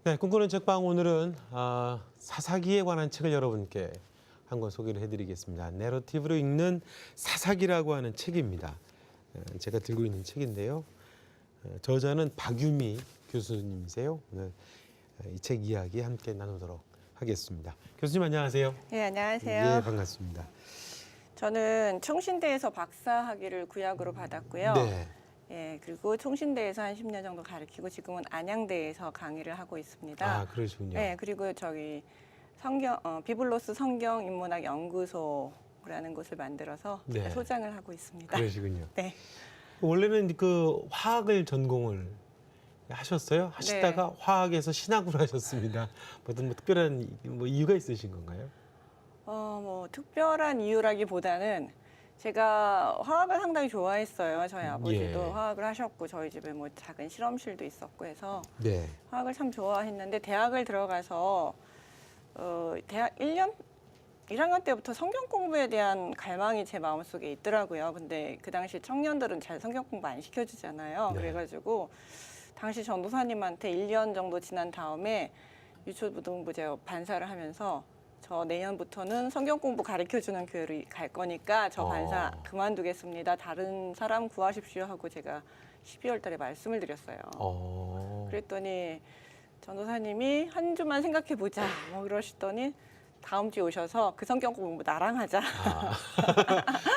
네, 꿈꾸는 책방 오늘은 사사기에 관한 책을 여러분께 한 권 소개를 해드리겠습니다. 내러티브로 읽는 사사기라고 하는 책입니다. 제가 들고 있는 책인데요. 저자는 박유미 교수님이세요. 오늘 이 책 이야기 함께 나누도록 하겠습니다. 교수님 안녕하세요. 네, 안녕하세요. 예, 반갑습니다. 저는 총신대에서 박사학위를 구약으로 받았고요. 네. 예, 그리고 총신대에서 한 10년 정도 가르치고 지금은 안양대에서 강의를 하고 있습니다. 아, 그러시군요. 네, 그리고 저기 비블로스 성경 인문학 연구소라는 곳을 만들어서 네. 소장을 하고 있습니다. 그러시군요. 네. 원래는 그 화학을 전공을 하셨어요? 하시다가 네. 화학에서 신학으로 하셨습니다. 어떤 특별한 이유가 있으신 건가요? 뭐 특별한 이유라기보다는 제가 화학을 상당히 좋아했어요. 저희 아버지도 예. 화학을 하셨고 저희 집에 뭐 작은 실험실도 있었고 해서 네. 화학을 참 좋아했는데 대학을 들어가서 대학 1학년 때부터 성경 공부에 대한 갈망이 제 마음속에 있더라고요. 근데 그 당시 청년들은 잘 성경 공부 안 시켜주잖아요. 네. 그래가지고 당시 전도사님한테 1년 정도 지난 다음에 유초부동부 제가 반사를 하면서 저 내년부터는 성경 공부 가르쳐주는 교회를 갈 거니까 저 반사 그만두겠습니다. 다른 사람 구하십시오 하고 제가 12월 달에 말씀을 드렸어요. 그랬더니 전도사님이 한 주만 생각해 보자 뭐 그러시더니 다음 주에 오셔서 그 성경 공부 나랑 하자.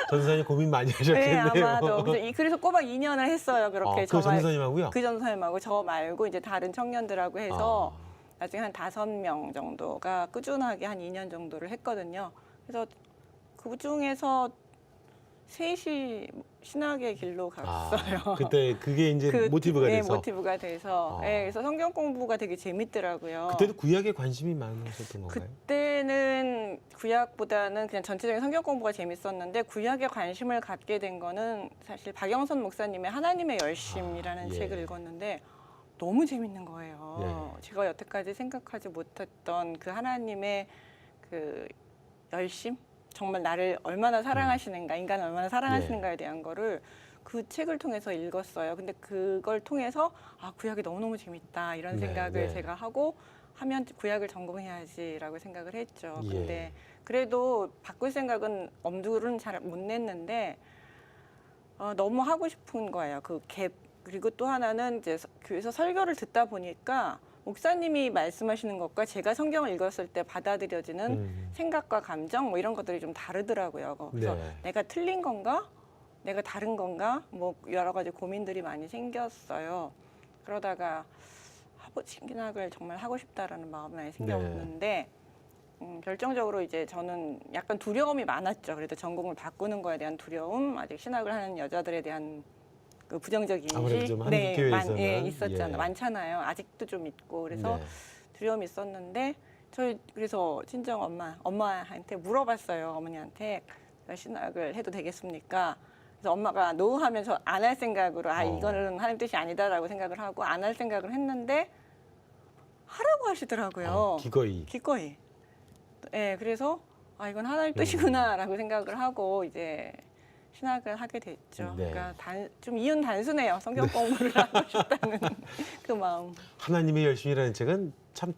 전도사님 고민 많이 하셨겠네요. 네, 아마도. 그래서 꼬박 2년을 했어요. 그렇게 그 전도사님하고요? 그 전도사님하고 저 말고 이제 다른 청년들하고 해서 나중에 한 5명 정도가 꾸준하게 한 2년 정도를 했거든요. 그래서 그 중에서 셋이 신학의 길로 갔어요. 그때 그게 이제 모티브가 돼서? 네, 모티브가 돼서. 네, 그래서 성경 공부가 되게 재밌더라고요. 그때도 구약에 관심이 많으셨던 건가요? 그때는 구약보다는 그냥 전체적인 성경 공부가 재밌었는데 구약에 관심을 갖게 된 거는 사실 박영선 목사님의 하나님의 열심이라는 예. 책을 읽었는데 너무 재밌는 거예요. 예. 제가 여태까지 생각하지 못했던 그 하나님의 그 열심? 정말 나를 얼마나 사랑하시는가, 인간을 얼마나 사랑하시는가에 대한 거를 그 책을 통해서 읽었어요. 근데 그걸 통해서 구약이 너무너무 재밌다 이런 생각을 제가 하고 하면 구약을 전공해야지라고 생각을 했죠. 근데 그래도 바꿀 생각은 엄두는 잘 못 냈는데 너무 하고 싶은 거예요. 그 갭. 그리고 또 하나는 이제 교회에서 설교를 듣다 보니까 목사님이 말씀하시는 것과 제가 성경을 읽었을 때 받아들여지는 생각과 감정 뭐 이런 것들이 좀 다르더라고요. 그래서 내가 틀린 건가? 내가 다른 건가? 뭐 여러 가지 고민들이 많이 생겼어요. 그러다가 신학을 정말 하고 싶다라는 마음이 많이 생겼는데 결정적으로 이제 저는 약간 두려움이 많았죠. 그래도 전공을 바꾸는 거에 대한 두려움, 아직 신학을 하는 여자들에 대한 그 부정적인 인식, 교회에서는 있었잖아요. 많잖아요. 아직도 좀 있고 그래서 두려움이 있었는데 그래서 친정 엄마한테 물어봤어요. 어머니한테 신학을 해도 되겠습니까? 그래서 엄마가 노 하면서 안 할 생각으로 이거는 하나님 뜻이 아니다라고 생각을 하고 안 할 생각을 했는데 하라고 하시더라고요. 기꺼이. 네, 그래서 이건 하나님 뜻이구나라고 생각을 하고 이제 신학을 하게 됐죠. 그러니까 좀 이유는 단순해요. 성경 공부를 하고 싶다는 그 마음. 하나님의 열심이라는 책은 참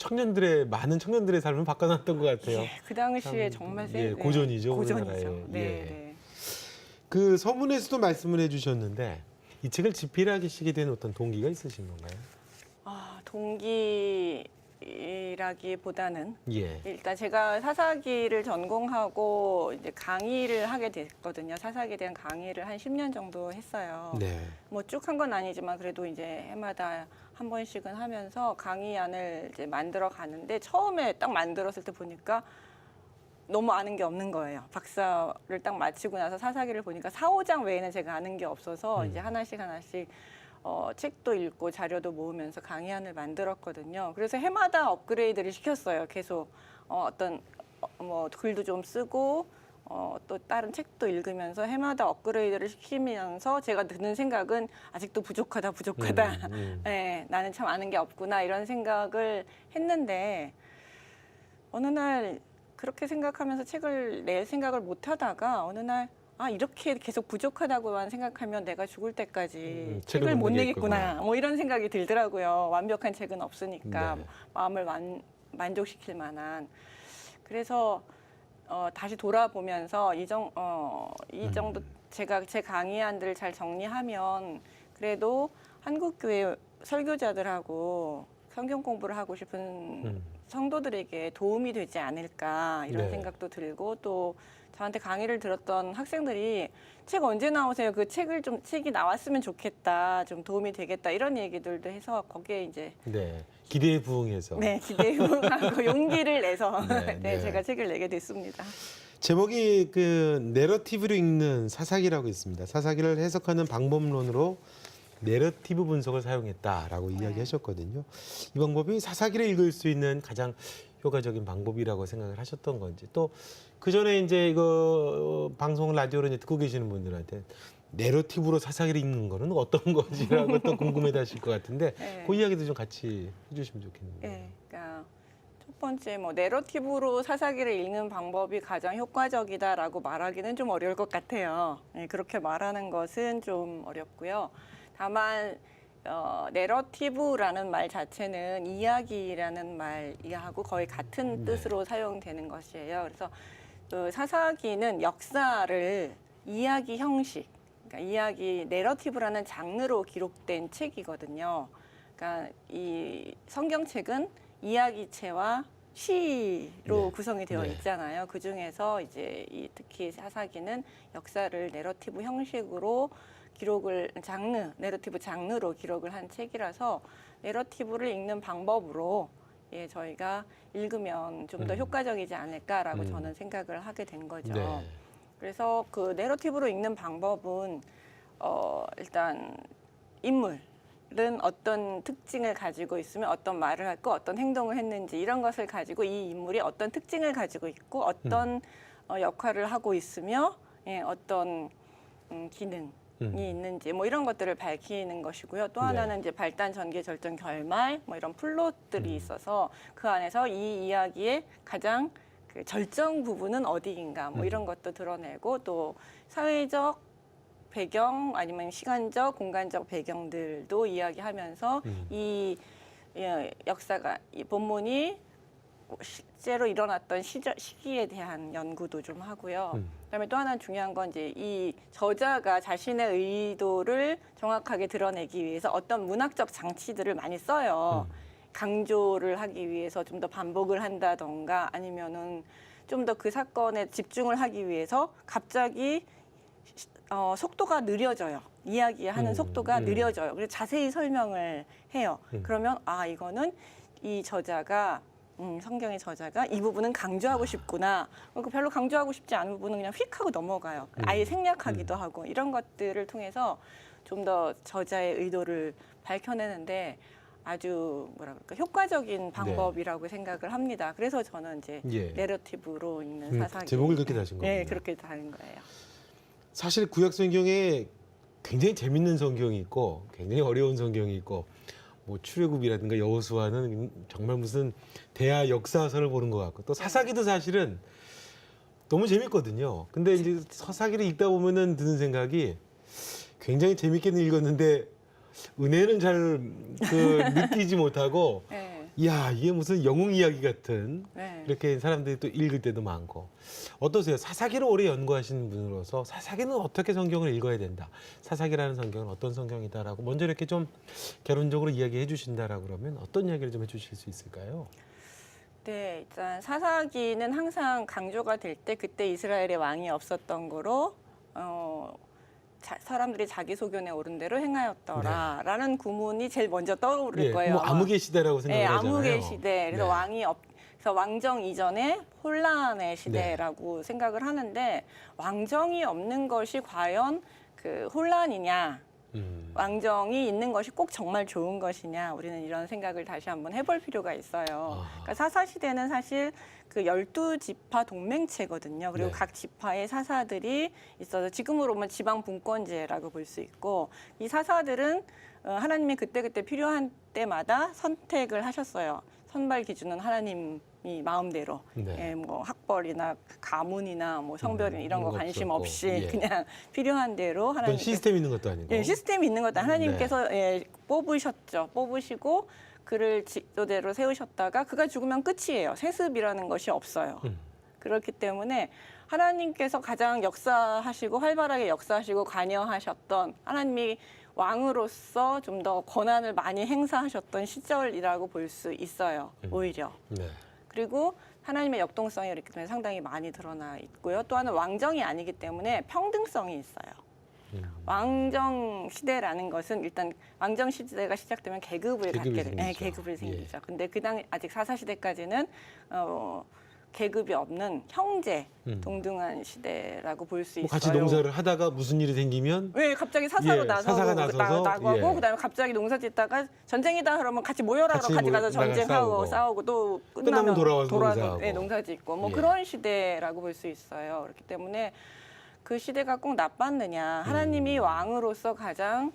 많은 청년들의 삶을 바꿔놨던 것 같아요. 그 당시에 정말 고전이죠. 고전이죠. 네. 그 서문에서도 말씀을 해주셨는데 이 책을 집필하시게 된 어떤 동기가 있으신 건가요? 동기라기보다는 예. 일단 제가 사사기를 전공하고 이제 강의를 하게 됐거든요. 사사기에 대한 강의를 한 10년 정도 했어요. 네. 뭐 쭉 한 건 아니지만 그래도 이제 해마다 한 번씩은 하면서 강의안을 이제 만들어 가는데 처음에 딱 만들었을 때 보니까 너무 아는 게 없는 거예요. 박사를 딱 마치고 나서 사사기를 보니까 4, 5장 외에는 제가 아는 게 없어서 이제 하나씩 책도 읽고 자료도 모으면서 강의안을 만들었거든요. 그래서 해마다 업그레이드를 시켰어요. 계속 뭐 글도 좀 쓰고 또 다른 책도 읽으면서 해마다 업그레이드를 시키면서 제가 드는 생각은 아직도 부족하다. 네, 나는 참 아는 게 없구나 이런 생각을 했는데 어느 날 그렇게 생각하면서 책을 낼 생각을 못 하다가 어느 날 이렇게 계속 부족하다고만 생각하면 내가 죽을 때까지 책을 책을 못 못 내겠구나. 내겠구나. 뭐 이런 생각이 들더라고요. 완벽한 책은 없으니까 네. 마음을 만족시킬 만한. 그래서 다시 돌아보면서 이 정도 제가 제 강의안들을 잘 정리하면 그래도 한국교회 설교자들하고 성경 공부를 하고 싶은 성도들에게 도움이 되지 않을까 이런 네. 생각도 들고 또 저한테 강의를 들었던 학생들이 책 언제 나오세요? 그 책이 나왔으면 좋겠다. 좀 도움이 되겠다. 이런 얘기들도 해서 거기에 이제 네. 기대에 부응해서 네, 기대하고 용기를 내서 네, 네, 네. 제가 책을 내게 됐습니다. 제목이 그 내러티브로 읽는 사사기라고 있습니다. 사사기를 해석하는 방법론으로 내러티브 분석을 사용했다라고 이야기하셨거든요. 이 방법이 사사기를 읽을 수 있는 가장 효과적인 방법이라고 생각을 하셨던 건지 또 그 전에 이제 이거 방송을 라디오로 이제 듣고 계시는 분들한테 내러티브로 사사기를 읽는 거는 어떤 건지라고 또 궁금해하실 것 같은데 네. 그 이야기도 좀 같이 해주시면 좋겠는데. 네, 그러니까 첫 번째 내러티브로 사사기를 읽는 방법이 가장 효과적이다라고 말하기는 좀 어려울 것 같아요. 네, 그렇게 말하는 것은 좀 어렵고요. 다만 내러티브라는 말 자체는 이야기라는 말하고 거의 같은 뜻으로 사용되는 것이에요. 그래서 사사기는 역사를 이야기 형식, 그러니까 내러티브라는 장르로 기록된 책이거든요. 그러니까 이 성경책은 이야기체와 시로 네. 구성이 되어 네. 있잖아요. 그 중에서 이제 특히 사사기는 역사를 내러티브 형식으로 내러티브 장르로 기록을 한 책이라서 내러티브를 읽는 방법으로 저희가 읽으면 좀 더 효과적이지 않을까라고 저는 생각을 하게 된 거죠. 네. 그래서 그 내러티브로 읽는 방법은 일단 인물은 어떤 특징을 가지고 있으면 어떤 말을 했고 어떤 행동을 했는지 이런 것을 가지고 이 인물이 어떤 특징을 가지고 있고 어떤 역할을 하고 있으며 어떤 기능이 있는지 뭐 이런 것들을 밝히는 것이고요. 또 네. 하나는 이제 발단, 전개, 절정, 결말 뭐 이런 플롯들이 있어서 그 안에서 이 이야기의 가장 그 절정 부분은 어디인가 뭐 이런 것도 드러내고 또 사회적 배경 아니면 시간적, 공간적 배경들도 이야기하면서 이 역사가 이 본문이 실제로 일어났던 시기에 대한 연구도 좀 하고요. 그다음에 또 하나 중요한 건 이제 이 저자가 자신의 의도를 정확하게 드러내기 위해서 어떤 문학적 장치들을 많이 써요. 강조를 하기 위해서 좀 더 반복을 한다던가 아니면은 좀 더 그 사건에 집중을 하기 위해서 갑자기 속도가 느려져요. 이야기하는 속도가 느려져요. 그래서 자세히 설명을 해요. 그러면 이거는 이 저자가 성경의 저자가 이 부분은 강조하고 싶구나. 그러니까 별로 강조하고 싶지 않은 부분은 그냥 휙 하고 넘어가요. 아예 생략하기도 하고 이런 것들을 통해서 좀 더 저자의 의도를 밝혀내는데 아주 효과적인 방법이라고 생각을 합니다. 그래서 저는 이제 내러티브로 읽는 사사기 제목을 그렇게 다신 거군요. 네, 그렇게 다른 거예요. 사실 구약 성경에 굉장히 재밌는 성경이 있고 굉장히 어려운 성경이 있고 뭐 출애굽이라든가 여호수아는 정말 무슨 대하 역사서를 보는 것 같고 또 사사기도 사실은 너무 재밌거든요. 근데 이제 사사기를 읽다 보면은 드는 생각이 굉장히 재밌게는 읽었는데 은혜는 잘 느끼지 못하고 네. 이야 이게 무슨 영웅 이야기 같은 네. 이렇게 사람들이 또 읽을 때도 많고 어떠세요? 사사기를 오래 연구하시는 분으로서 사사기는 어떻게 성경을 읽어야 된다. 사사기라는 성경은 어떤 성경이다라고 먼저 이렇게 좀 개론적으로 이야기해 주신다라고 그러면 어떤 이야기를 좀 해주실 수 있을까요? 네, 일단 사사기는 항상 강조가 될 때 그때 이스라엘의 왕이 없었던 거로 사람들이 자기 소견에 오른 대로 행하였더라라는 구문이 제일 먼저 떠오를 거예요. 뭐 암흑의 시대라고 생각을 하잖아요. 암흑의 시대. 그래서 네. 왕이 그래서 왕정 이전에 혼란의 시대라고 생각을 하는데 왕정이 없는 것이 과연 그 혼란이냐? 왕정이 있는 것이 꼭 정말 좋은 것이냐? 우리는 이런 생각을 다시 한번 해볼 필요가 있어요. 그러니까 사사시대는 사실 그 12지파 동맹체거든요. 그리고 각 지파의 사사들이 있어서 지금으로 보면 지방 분권제라고 볼 수 있고 이 사사들은 하나님이 그때그때 필요한 때마다 선택을 하셨어요. 선발 기준은 하나님이 마음대로 네. 예, 뭐 학벌이나 가문이나 뭐 성별이나 이런 거 그런 거 관심 없었고, 없이 예. 그냥 필요한 대로 어떤 하나님께서 시스템 있는 것도 아니고. 예, 시스템이 있는 것도 하나님께서 예, 뽑으셨죠. 뽑으시고 그를 지도대로 세우셨다가 그가 죽으면 끝이에요. 세습이라는 것이 없어요. 그렇기 때문에 하나님께서 가장 역사하시고 활발하게 역사하시고 관여하셨던 하나님이 왕으로서 좀 더 권한을 많이 행사하셨던 시절이라고 볼 수 있어요. 오히려. 네. 그리고 하나님의 역동성이 이렇기 때문에 상당히 많이 드러나 있고요. 또 하나는 왕정이 아니기 때문에 평등성이 있어요. 왕정 시대라는 것은 일단 왕정 시대가 시작되면 계급을 계급이 갖게 돼요. 생기죠. 계급을 생기죠. 근데 그 당 아직 사사 시대까지는 계급이 없는 형제 동등한 시대라고 볼 수 뭐 있어요. 같이 농사를 하다가 무슨 일이 생기면 왜 갑자기 사사로 예, 나서고 사사가 나서서, 나고 예. 그다음에 갑자기 농사짓다가 전쟁이다 그러면 같이 모여라 같이 그러면 같이 가서 나가 전쟁하고 싸우고. 싸우고 또 끝나면 돌아와서 돌아서 농사하고. 예, 농사짓고 뭐 예. 그런 시대라고 볼 수 있어요. 그렇기 때문에 그 시대가 꼭 나빴느냐? 하나님이 왕으로서 가장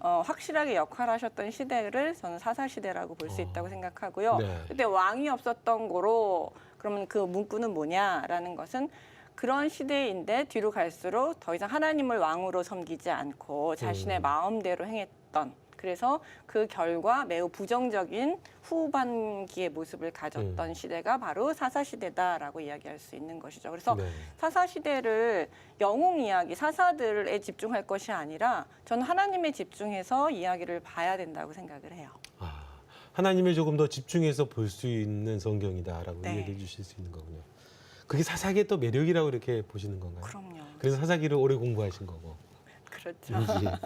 확실하게 역할하셨던 시대를 저는 사사 시대라고 볼 수 있다고 생각하고요. 네. 그때 왕이 없었던 거로 그러면 그 문구는 뭐냐라는 것은 그런 시대인데 뒤로 갈수록 더 이상 하나님을 왕으로 섬기지 않고 자신의 마음대로 행했던 그래서 그 결과 매우 부정적인 후반기의 모습을 가졌던 시대가 바로 사사시대다라고 이야기할 수 있는 것이죠. 그래서 네. 사사시대를 영웅 이야기, 사사들에 집중할 것이 아니라 저는 하나님에 집중해서 이야기를 봐야 된다고 생각을 해요. 아, 하나님을 조금 더 집중해서 볼 수 있는 성경이다라고 네. 이야기해 주실 수 있는 거군요. 그게 사사기의 또 매력이라고 이렇게 보시는 건가요? 그럼요. 그래서 사사기를 오래 공부하신 거고. 그렇죠. 예.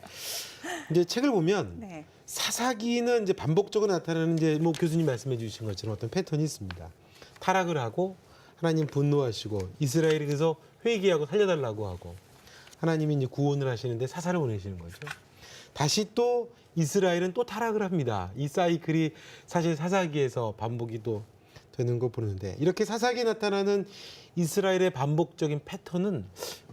이제 책을 보면 네. 사사기는 이제 반복적으로 나타나는 이제 뭐 교수님 말씀해 주신 것처럼 어떤 패턴이 있습니다. 타락을 하고 하나님 분노하시고 이스라엘이 그래서 회개하고 살려달라고 하고 하나님이 이제 구원을 하시는데 사사를 보내시는 거죠. 다시 또 이스라엘은 또 타락을 합니다. 이 사이클이 사실 사사기에서 반복이 또 되는 거 보는데 이렇게 사사기에 나타나는 이스라엘의 반복적인 패턴은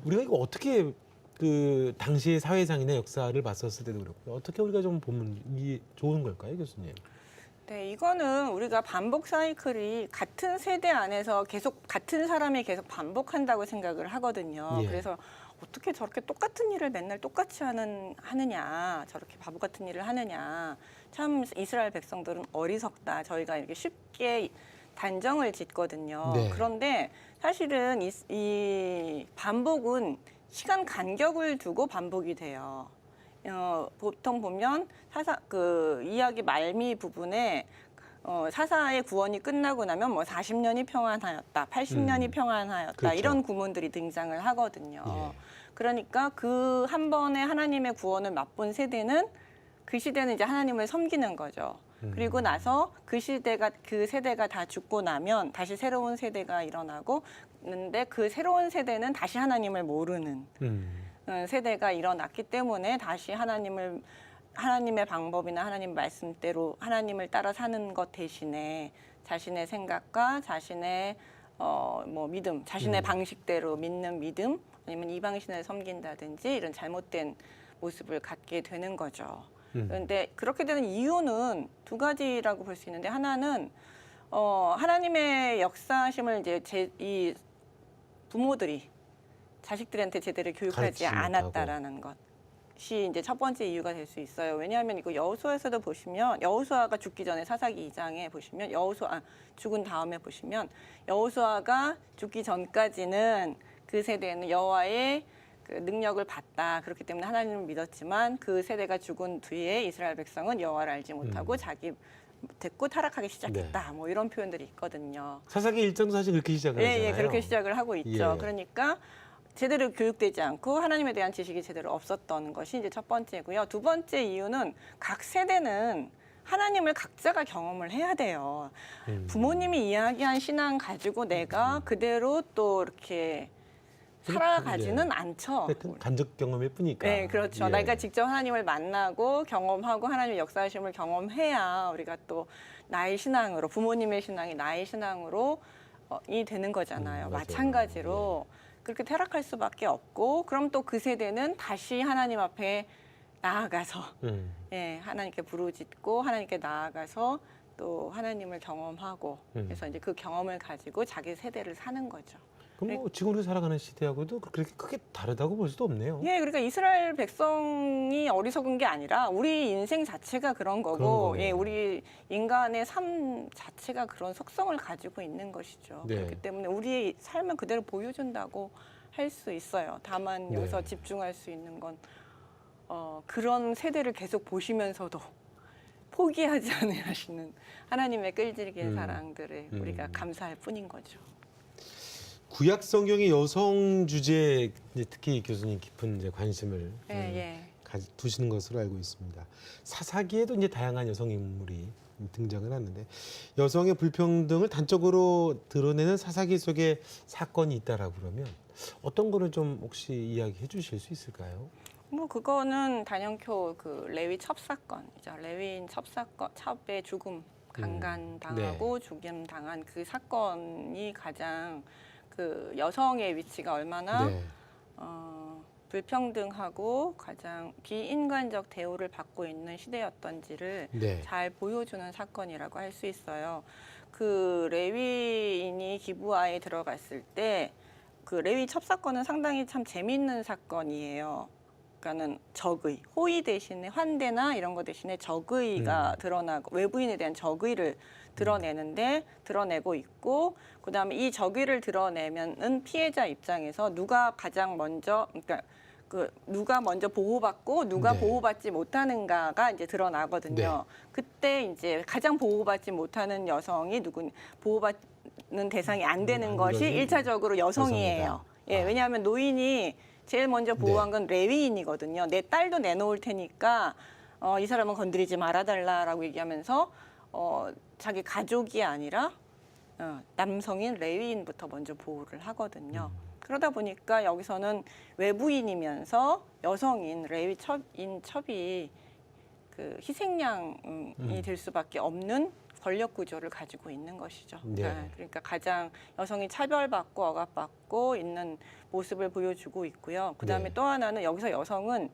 우리가 이거 어떻게 그 당시의 사회상이나 역사를 봤었을 때도 그렇고 어떻게 우리가 좀 보면 이게 좋은 걸까요, 교수님? 네, 이거는 우리가 반복 사이클이 같은 세대 안에서 계속 같은 사람이 계속 반복한다고 생각을 하거든요. 예. 그래서 어떻게 저렇게 똑같은 일을 맨날 똑같이 하느냐, 저렇게 바보 같은 일을 하느냐. 참 이스라엘 백성들은 어리석다. 저희가 이렇게 쉽게 단정을 짓거든요. 네. 그런데 사실은 이 반복은 시간 간격을 두고 반복이 돼요. 보통 보면 그 이야기 말미 부분에 사사의 구원이 끝나고 나면 뭐 40년이 평안하였다, 80년이 평안하였다 그렇죠. 이런 구문들이 등장을 하거든요. 예. 그러니까 그 한 번에 하나님의 구원을 맛본 세대는 그 시대는 이제 하나님을 섬기는 거죠. 그리고 나서 그 세대가 다 죽고 나면 다시 새로운 세대가 일어나고 있는데 그 새로운 세대는 다시 하나님을 모르는 세대가 일어났기 때문에 다시 하나님의 방법이나 하나님 말씀대로 하나님을 따라 사는 것 대신에 자신의 생각과 자신의 뭐 믿음, 자신의 방식대로 믿는 믿음 아니면 이방신을 섬긴다든지 이런 잘못된 모습을 갖게 되는 거죠. 그런데 그렇게 되는 이유는 두 가지라고 볼 수 있는데 하나는 하나님의 역사심을 이제 이 부모들이 자식들한테 제대로 교육하지 가르치지 않았다라는 것이 이제 첫 번째 이유가 될 수 있어요. 왜냐하면 이거 여호수아에서도 보시면 여호수아가 죽기 전에 사사기 2장에 보시면 죽은 다음에 보시면 여호수아가 죽기 전까지는 그 세대에는 여호와의 그 능력을 봤다. 그렇기 때문에 하나님을 믿었지만 그 세대가 죽은 뒤에 이스라엘 백성은 여호와를 알지 못하고 자기 됐고 타락하기 시작했다. 뭐 이런 표현들이 있거든요. 사사기 1장도 사실 그렇게 시작을 하잖아요. 예, 그렇게 시작을 하고 있죠. 예. 그러니까 제대로 교육되지 않고 하나님에 대한 지식이 제대로 없었던 것이 이제 첫 번째고요. 두 번째 이유는 각 세대는 하나님을 각자가 경험을 해야 돼요. 부모님이 이야기한 신앙 가지고 내가 그대로 또 이렇게 살아가지는 않죠. 간접 경험일 뿐이니까. 네, 그렇죠. 예. 내가 직접 하나님을 만나고 경험하고 하나님의 역사하심을 경험해야 우리가 또 나의 신앙으로 부모님의 신앙이 나의 신앙으로 이 되는 거잖아요. 맞아요. 마찬가지로 그렇게 타락할 수밖에 없고 그럼 또 그 세대는 다시 하나님 앞에 나아가서 예, 하나님께 부르짖고 하나님께 나아가서 또 하나님을 경험하고 그래서 이제 그 경험을 가지고 자기 세대를 사는 거죠. 그럼 뭐 지금 우리 살아가는 시대하고도 그렇게 크게 다르다고 볼 수도 없네요. 예, 그러니까 이스라엘 백성이 어리석은 게 아니라 우리 인생 자체가 그런 거고, 거네요. 예, 우리 인간의 삶 자체가 그런 속성을 가지고 있는 것이죠. 네. 그렇기 때문에 우리의 삶을 그대로 보여준다고 할 수 있어요. 다만 네. 여기서 집중할 수 있는 건 그런 세대를 계속 보시면서도 포기하지 않으시는 하나님의 끈질긴 사랑들을 우리가 감사할 뿐인 거죠. 구약 성경의 여성 주제에 이제 특히 교수님 깊은 이제 관심을 예. 두시는 것으로 알고 있습니다. 사사기에도 이제 다양한 여성 인물이 등장을 하는데 여성의 불평등을 단적으로 드러내는 사사기 속에 사건이 있다라고 그러면 어떤 거를 좀 혹시 이야기해 주실 수 있을까요? 뭐 그거는 단연코 그 레위 첩사건이죠. 레위인 첩의 죽음, 강간당하고 죽임 당한 그 사건이 가장 그 여성의 위치가 얼마나 네. 불평등하고 가장 비인간적 대우를 받고 있는 시대였던지를 네. 잘 보여주는 사건이라고 할 수 있어요. 그 레위인이 기브아에 들어갔을 때 그 레위 첩사건은 상당히 참 재미있는 사건이에요. 그러니까는 적의, 호의 대신에 환대나 이런 거 대신에 적의가 드러나고 외부인에 대한 적의를 드러내고 있고, 그다음에 이 적의를 드러내면은 피해자 입장에서 누가 가장 먼저, 그러니까 그 누가 먼저 보호받고 누가 네. 보호받지 못하는가가 이제 드러나거든요. 그때 이제 가장 보호받지 못하는 여성이 보호받는 대상이 안 되는 것이 그러니 일차적으로 여성이에요. 여성이다. 예, 왜냐하면 노인이 제일 먼저 보호한 네. 건 레위인이거든요. 내 딸도 내놓을 테니까 이 사람은 건드리지 말아달라라고 얘기하면서 자기 가족이 아니라 남성인 레위인부터 먼저 보호를 하거든요. 그러다 보니까 여기서는 외부인이면서 여성인 레위 첩이 그 희생양이 될 수밖에 없는 권력 구조를 가지고 있는 것이죠. 네. 그러니까 가장 여성이 차별받고 억압받고 있는 모습을 보여주고 있고요. 그다음에 네. 또 하나는 여기서 여성은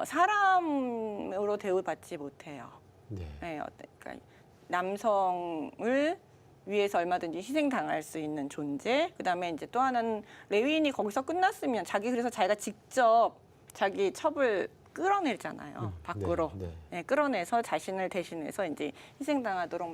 사람으로 대우받지 못해요. 네. 네, 그러니까 남성을 위해서 얼마든지 희생당할 수 있는 존재. 그다음에 이제 또 하나는 레위인이 거기서 끝났으면 그래서 자기가 직접 자기 첩을 끌어내잖아요. 밖으로. 네. 네, 끌어내서 자신을 대신해서 이제 희생당하도록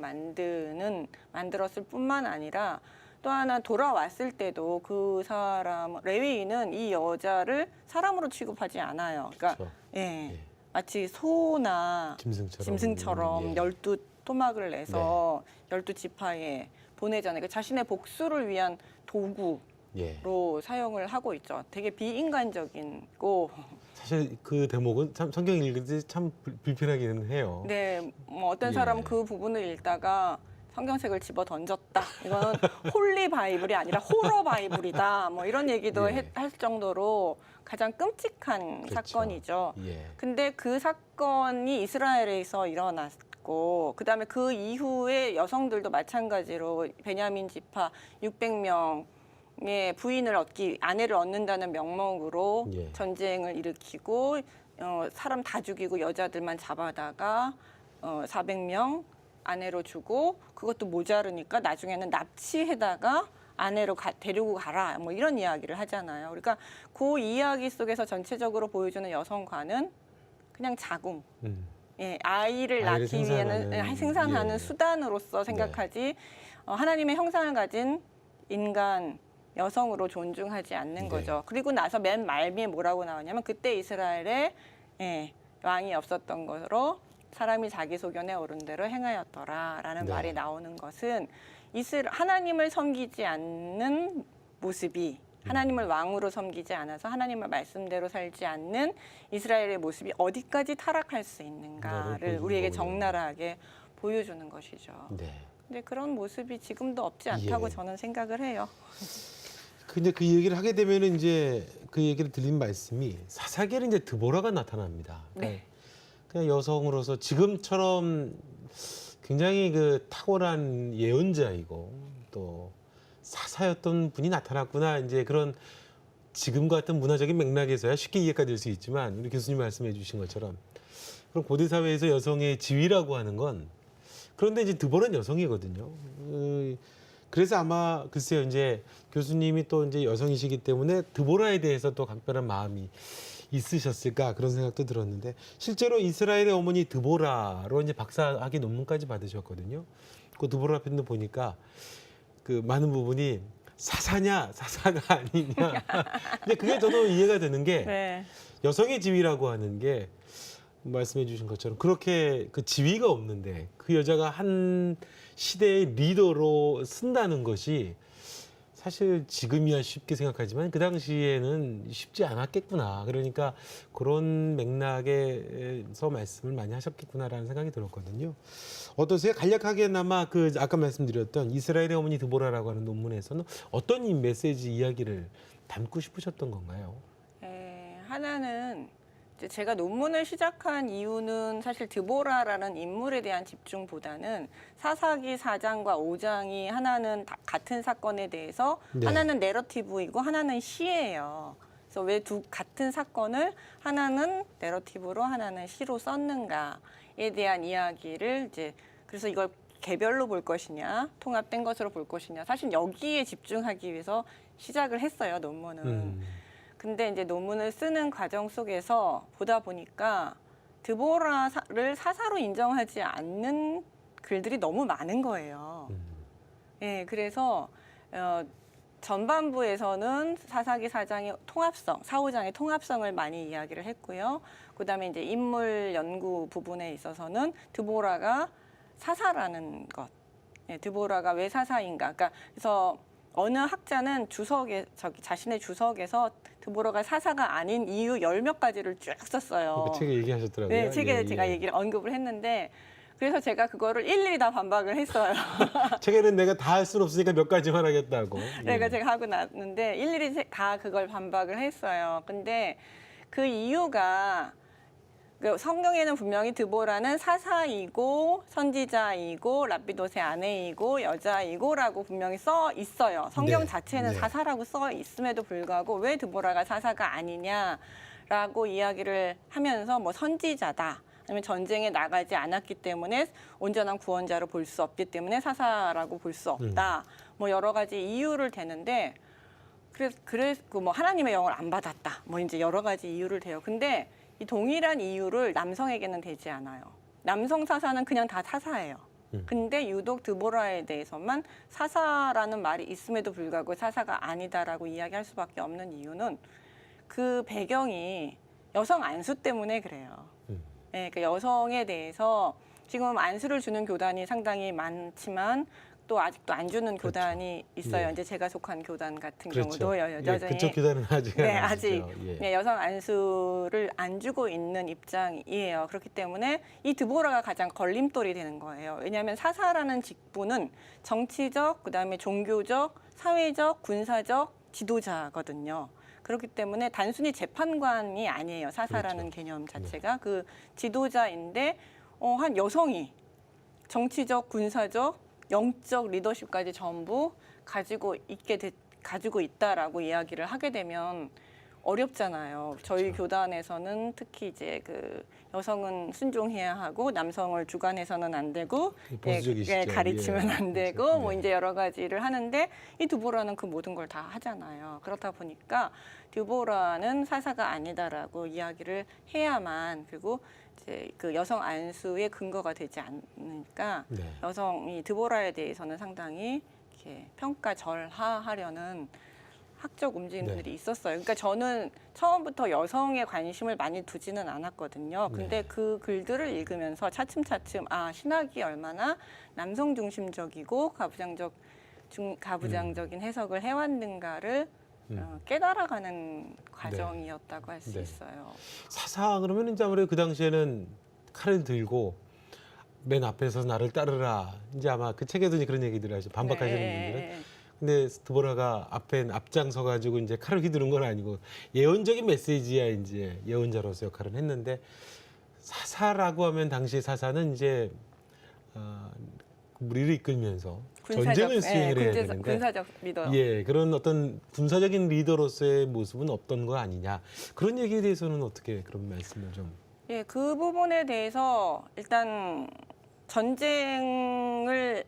만들었을 뿐만 아니라 또 하나 돌아왔을 때도 그 사람 레위인은 이 여자를 사람으로 취급하지 않아요. 그러니까 그렇죠. 예. 마치 소나 짐승처럼 예. 12 토막을 내서 12지파에 보내잖아요. 그러니까 자신의 복수를 위한 도구로 예. 사용을 하고 있죠. 되게 비인간적이고 사실 그 대목은 참 성경 읽을 때 참 불편하기는 해요. 네, 뭐 어떤 예. 사람은 그 부분을 읽다가 성경책을 집어 던졌다. 이거는 홀리 바이블이 아니라 호러 바이블이다. 뭐 이런 얘기도 예. 할 정도로 가장 끔찍한 그렇죠. 사건이죠. 예. 근데 그 사건이 이스라엘에서 일어났고, 그다음에 그 이후에 여성들도 마찬가지로 베냐민 지파 600명의 아내를 얻는다는 명목으로 예. 전쟁을 일으키고 사람 다 죽이고 여자들만 잡아다가 400명 아내로 주고, 그것도 모자르니까 나중에는 납치해다가 아내로 데리고 가라, 뭐 이런 이야기를 하잖아요. 그러니까 그 이야기 속에서 전체적으로 보여주는 여성과는 그냥 자궁, 예, 아이를 낳기 위해는 생산하는 예. 수단으로서 생각하지 하나님의 형상을 가진 인간 여성으로 존중하지 않는 네. 거죠. 그리고 나서 맨 말미에 뭐라고 나오냐면 그때 이스라엘에 왕이 없었던 것으로 사람이 자기 소견에 오른 대로 행하였더라라는 네. 말이 나오는 것은 하나님을 섬기지 않는 모습이, 하나님을 왕으로 섬기지 않아서 하나님의 말씀대로 살지 않는 이스라엘의 모습이 어디까지 타락할 수 있는가를 우리에게 적나라하게 보여주는 것이죠. 네. 근데 그런 모습이 지금도 없지 않다고 예. 저는 생각을 해요. 근데 그 얘기를 하게 되면 이제 그 얘기를 들린 말씀이 사사기에는 이제 드보라가 나타납니다. 네. 그냥 여성으로서 지금처럼 굉장히 그 탁월한 예언자이고 또 사사였던 분이 나타났구나. 이제 그런 지금 같은 문화적인 맥락에서야 쉽게 이해가 될 수 있지만 우리 교수님 말씀해 주신 것처럼 그럼 고대 사회에서 여성의 지위라고 하는 건 그런데 이제 드보라는 여성이거든요. 그래서 아마 글쎄요, 이제 교수님이 또 이제 여성이시기 때문에 드보라에 대해서 또 각별한 마음이 있으셨을까 그런 생각도 들었는데, 실제로 이스라엘의 어머니 드보라로 이제 박사학위 논문까지 받으셨거든요. 그 드보라 편도 보니까 그 많은 부분이 사사냐 사사가 아니냐. 근데 그게 저도 이해가 되는 게 네. 여성의 지위라고 하는 게 말씀해 주신 것처럼 그렇게 그 지위가 없는데 그 여자가 한 시대의 리더로 쓴다는 것이 사실 지금이야 쉽게 생각하지만 그 당시에는 쉽지 않았겠구나. 그러니까 그런 맥락에서 말씀을 많이 하셨겠구나라는 생각이 들었거든요. 어떠세요? 간략하게나마 그 아까 말씀드렸던 이스라엘의 어머니 드보라라고 하는 논문에서는 어떤 이 메시지 이야기를 담고 싶으셨던 건가요? 하나는 이제 제가 논문을 시작한 이유는 사실 드보라라는 인물에 대한 집중보다는 사사기 4장과 5장이 하나는 같은 사건에 대해서 네. 하나는 내러티브이고 하나는 시예요. 그래서 왜 같은 사건을 하나는 내러티브로 하나는 시로 썼는가에 대한 이야기를 이제 그래서 이걸 개별로 볼 것이냐 통합된 것으로 볼 것이냐 사실 여기에 집중하기 위해서 시작을 했어요, 논문은. 근데 이제 논문을 쓰는 과정 속에서 보다 보니까 드보라를 사사로 인정하지 않는 글들이 너무 많은 거예요. 예, 그래서 전반부에서는 사사기 4장의 통합성, 4, 5장의 통합성을 많이 이야기를 했고요. 그다음에 이제 인물 연구 부분에 있어서는 드보라가 사사라는 것, 예, 드보라가 왜 사사인가. 그러니까 그래서 어느 학자는 자신의 주석에서 드보라가 사사가 아닌 이유 10몇 가지를 쭉 썼어요. 그 책에 얘기하셨더라고요. 네, 책에 예, 제가 예. 얘기를 언급을 했는데 그래서 제가 그거를 일일이 다 반박을 했어요. 책에는 내가 다 할 수는 없으니까 몇 가지만 하겠다고. 그러니까 제가 하고 났는데 일일이 다 그걸 반박을 했어요. 근데 그 이유가 성경에는 분명히 드보라는 사사이고 선지자이고 랍비도스의 아내이고 여자이고라고 분명히 써 있어요. 성경 네, 자체는 네. 사사라고 써 있음에도 불구하고 왜 드보라가 사사가 아니냐라고 이야기를 하면서 뭐 선지자다. 아니면 전쟁에 나가지 않았기 때문에 온전한 구원자로 볼 수 없기 때문에 사사라고 볼 수 없다. 뭐 여러 가지 이유를 대는데 그래서 뭐 하나님의 영을 안 받았다. 뭐 이제 여러 가지 이유를 대요. 근데 이 동일한 이유를 남성에게는 되지 않아요. 남성 사사는 그냥 다 사사예요. 근데 유독 드보라에 대해서만 사사라는 말이 있음에도 불구하고 사사가 아니다라고 이야기할 수밖에 없는 이유는 그 배경이 여성 안수 때문에 그래요. 네, 그러니까 여성에 대해서 지금 안수를 주는 교단이 상당히 많지만 또 아직도 안 주는 교단이 있어요. 예. 이제 제가 속한 교단 같은 그렇죠. 경우도 예, 여전히 그쪽 교단은 아직 네, 안 아직 하시죠. 예. 네, 여성 안수를 안 주고 있는 입장이에요. 그렇기 때문에 이 드보라가 가장 걸림돌이 되는 거예요. 왜냐하면 사사라는 직분은 정치적, 그다음에 종교적, 사회적, 군사적 지도자거든요. 그렇기 때문에 단순히 재판관이 아니에요. 사사라는 그렇죠. 개념 자체가 그 지도자인데 한 여성이 정치적, 군사적, 영적 리더십까지 전부 가지고 있다라고 이야기를 하게 되면 어렵잖아요. 저희 그렇죠. 교단에서는 특히 이제 그 여성은 순종해야 하고 남성을 주관해서는 안 되고 보수적이시죠. 가르치면 예. 안 되고 그렇죠. 뭐 네. 이제 여러 가지를 하는데 이 드보라는 그 모든 걸 다 하잖아요. 그렇다 보니까 드보라는 사사가 아니다라고 이야기를 해야만 그리고 이제 그 여성 안수의 근거가 되지 않으니까 네. 여성이 드보라에 대해서는 상당히 이렇게 평가절하하려는 학적 움직임들이 네. 있었어요. 그러니까 저는 처음부터 여성에 관심을 많이 두지는 않았거든요. 근데 네. 그 글들을 읽으면서 차츰차츰 신학이 얼마나 남성 중심적이고 가부장적인 해석을 해왔는가를 깨달아가는 과정이었다고 할 수 네. 있어요. 사사 그러면 이제 아무래도 그 당시에는 칼을 들고 맨 앞에서 나를 따르라. 이제 아마 그 책에도 이제 그런 얘기들을 하죠. 반박하시는 분들은. 근데 드보라가 앞장서 가지고 이제 칼을 휘두른 건 아니고 예언적인 메시지야 이제 예언자로서 역할을 했는데 사사라고 하면 당시 사사는 이제 무리를 이끌면서 전쟁을 수행을 해야 되는데 군사적 리더. 예, 그런 어떤 군사적인 리더로서의 모습은 없던 거 아니냐. 그런 얘기에 대해서는 어떻게 그런 말씀을 좀. 예, 그 부분에 대해서 일단 전쟁터는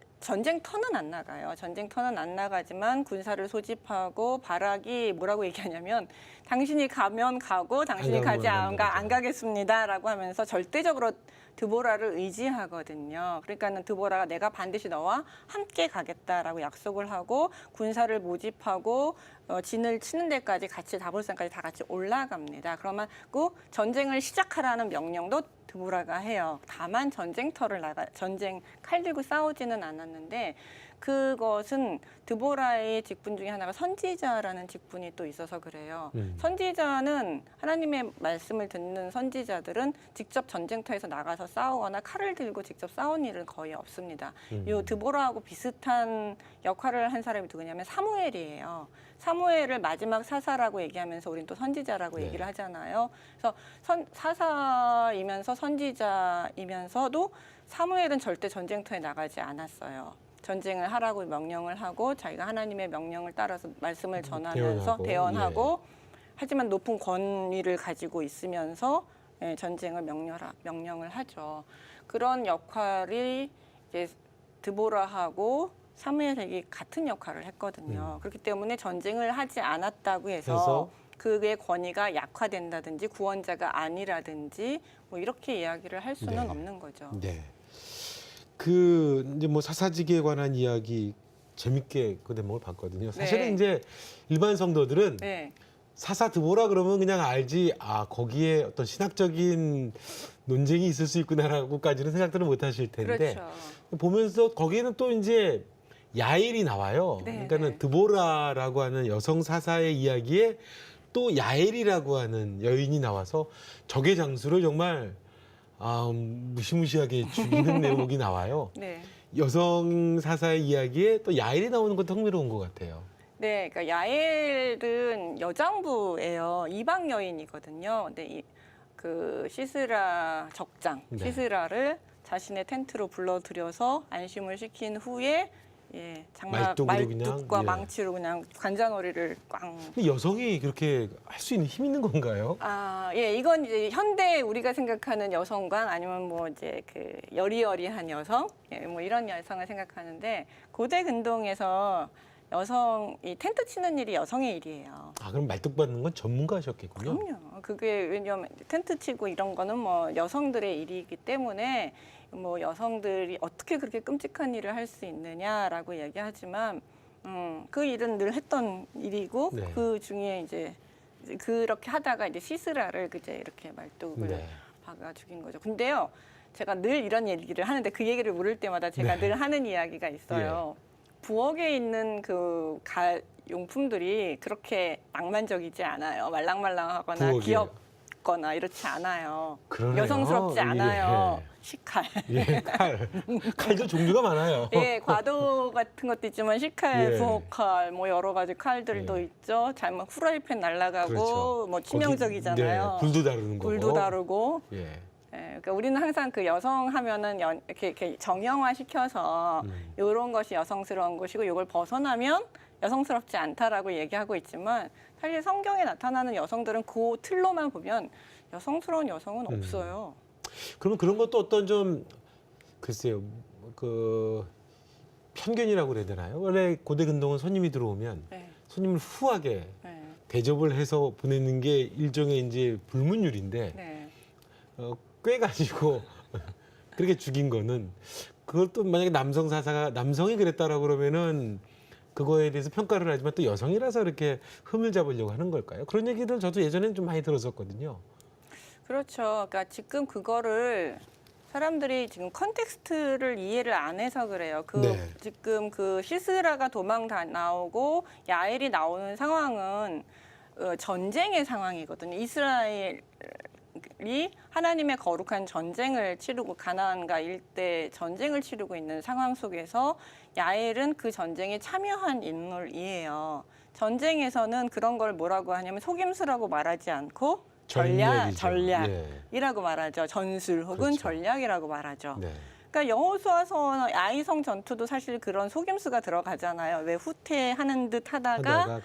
안 나가요. 전쟁터는 안 나가지만 군사를 소집하고 바락이 뭐라고 얘기하냐면 당신이 가면 가고 당신이 안 가면 가지 안 간다, 안 가겠습니다라고 하면서 절대적으로 드보라를 의지하거든요. 그러니까는 드보라가 내가 반드시 너와 함께 가겠다라고 약속을 하고 군사를 모집하고 진을 치는 데까지 같이 다볼산까지 다 같이 올라갑니다. 그러면 그 전쟁을 시작하라는 명령도 드보라가 해요. 다만 전쟁 칼 들고 싸우지는 않았는데 그것은 드보라의 직분 중에 하나가 선지자라는 직분이 또 있어서 그래요. 선지자는 하나님의 말씀을 듣는 선지자들은 직접 전쟁터에서 나가서 싸우거나 칼을 들고 직접 싸운 일은 거의 없습니다. 이 드보라하고 비슷한 역할을 한 사람이 누구냐면 사무엘이에요. 사무엘을 마지막 사사라고 얘기하면서 우린 또 선지자라고 얘기를 하잖아요. 그래서 사사이면서 선지자이면서도 사무엘은 절대 전쟁터에 나가지 않았어요. 전쟁을 하라고 명령을 하고 자기가 하나님의 명령을 따라서 말씀을 전하면서 대언하고 하지만 높은 권위를 가지고 있으면서 전쟁을 명령을 하죠. 그런 역할이 이제 드보라하고 사무엘에게 같은 역할을 했거든요. 그렇기 때문에 전쟁을 하지 않았다고 해서 그의 권위가 약화된다든지 구원자가 아니라든지 뭐 이렇게 이야기를 할 수는 없는 거죠. 네. 이제 뭐 사사지기에 관한 이야기 재밌게 그 대목을 봤거든요. 사실은 이제 일반 성도들은 사사 드보라 그러면 그냥 알지, 거기에 어떤 신학적인 논쟁이 있을 수 있구나라고까지는 생각들을 못 하실 텐데 그렇죠. 보면서 거기에는 또 이제 야엘이 나와요. 그러니까는 드보라라고 하는 여성 사사의 이야기에 또 야엘이라고 하는 여인이 나와서 적의 장수를 정말 무시무시하게 죽이는 내용이 나와요. 여성 사사의 이야기에 또 야엘이 나오는 것도 흥미로운 것 같아요. 네, 그러니까 야엘은 여장부예요. 이방 여인이거든요. 근데 그 시스라 적장, 시스라를 자신의 텐트로 불러들여서 안심을 시킨 후에 말뚝과 망치로 그냥 관자놀이를 꽝. 여성이 그렇게 할 수 있는 힘 있는 건가요? 이건 이제 현대 우리가 생각하는 여성관 아니면 뭐 이제 그 여리여리한 여성, 뭐 이런 여성을 생각하는데 고대 근동에서 이 텐트 치는 일이 여성의 일이에요. 그럼 말뚝 받는 건 전문가셨겠군요. 그럼요. 그게 왜냐면 텐트 치고 이런 거는 뭐 여성들의 일이기 때문에 뭐 여성들이 어떻게 그렇게 끔찍한 일을 할 수 있느냐라고 얘기하지만 그 일은 늘 했던 일이고 그 중에 이제 그렇게 하다가 이제 시스라를 이제 이렇게 말뚝을 박아 죽인 거죠. 근데요, 제가 늘 이런 얘기를 하는데 그 얘기를 물을 때마다 제가 늘 하는 이야기가 있어요. 부엌에 있는 그 용품들이 그렇게 낭만적이지 않아요. 말랑말랑하거나 귀엽거나 이렇지 않아요. 그러네요. 여성스럽지 않아요. 식칼. 칼도 종류가 많아요. 과도 같은 것도 있지만 식칼, 부엌칼, 뭐 여러 가지 칼들도 있죠. 잘못 후라이팬 날아가고 뭐 치명적이잖아요. 불도 다루는 거고. 불도 다루고. 그러니까 우리는 항상 그 여성 하면은 이렇게 정형화 시켜서 이런 것이 여성스러운 것이고 이걸 벗어나면 여성스럽지 않다라고 얘기하고 있지만 사실 성경에 나타나는 여성들은 그 틀로만 보면 여성스러운 여성은 없어요. 그러면 그런 것도 어떤 좀 글쎄요, 그 편견이라고 그래야 되나요? 원래 고대 근동은 손님이 들어오면 손님을 후하게 대접을 해서 보내는 게 일종의 이제 불문율인데 꿰가지고 그렇게 죽인 거는 그것도 만약에 남성이 그랬다라고 그러면은 그거에 대해서 평가를 하지만 또 여성이라서 이렇게 흠을 잡으려고 하는 걸까요? 그런 얘기들 저도 예전에는 좀 많이 들었었거든요. 그렇죠. 그러니까 지금 그거를 사람들이 지금 컨텍스트를 이해를 안 해서 그래요. 지금 그 시스라가 나오고 야엘이 나오는 상황은 전쟁의 상황이거든요. 이스라엘이 하나님의 거룩한 전쟁을 치르고 가나안과 일대 전쟁을 치르고 있는 상황 속에서 야엘은 그 전쟁에 참여한 인물이에요. 전쟁에서는 그런 걸 뭐라고 하냐면 속임수라고 말하지 않고 전략이라고 말하죠. 전술 혹은 전략이라고 말하죠. 그러니까 여호수아서 아이성 전투도 사실 그런 속임수가 들어가잖아요. 왜 후퇴하는 듯 하다가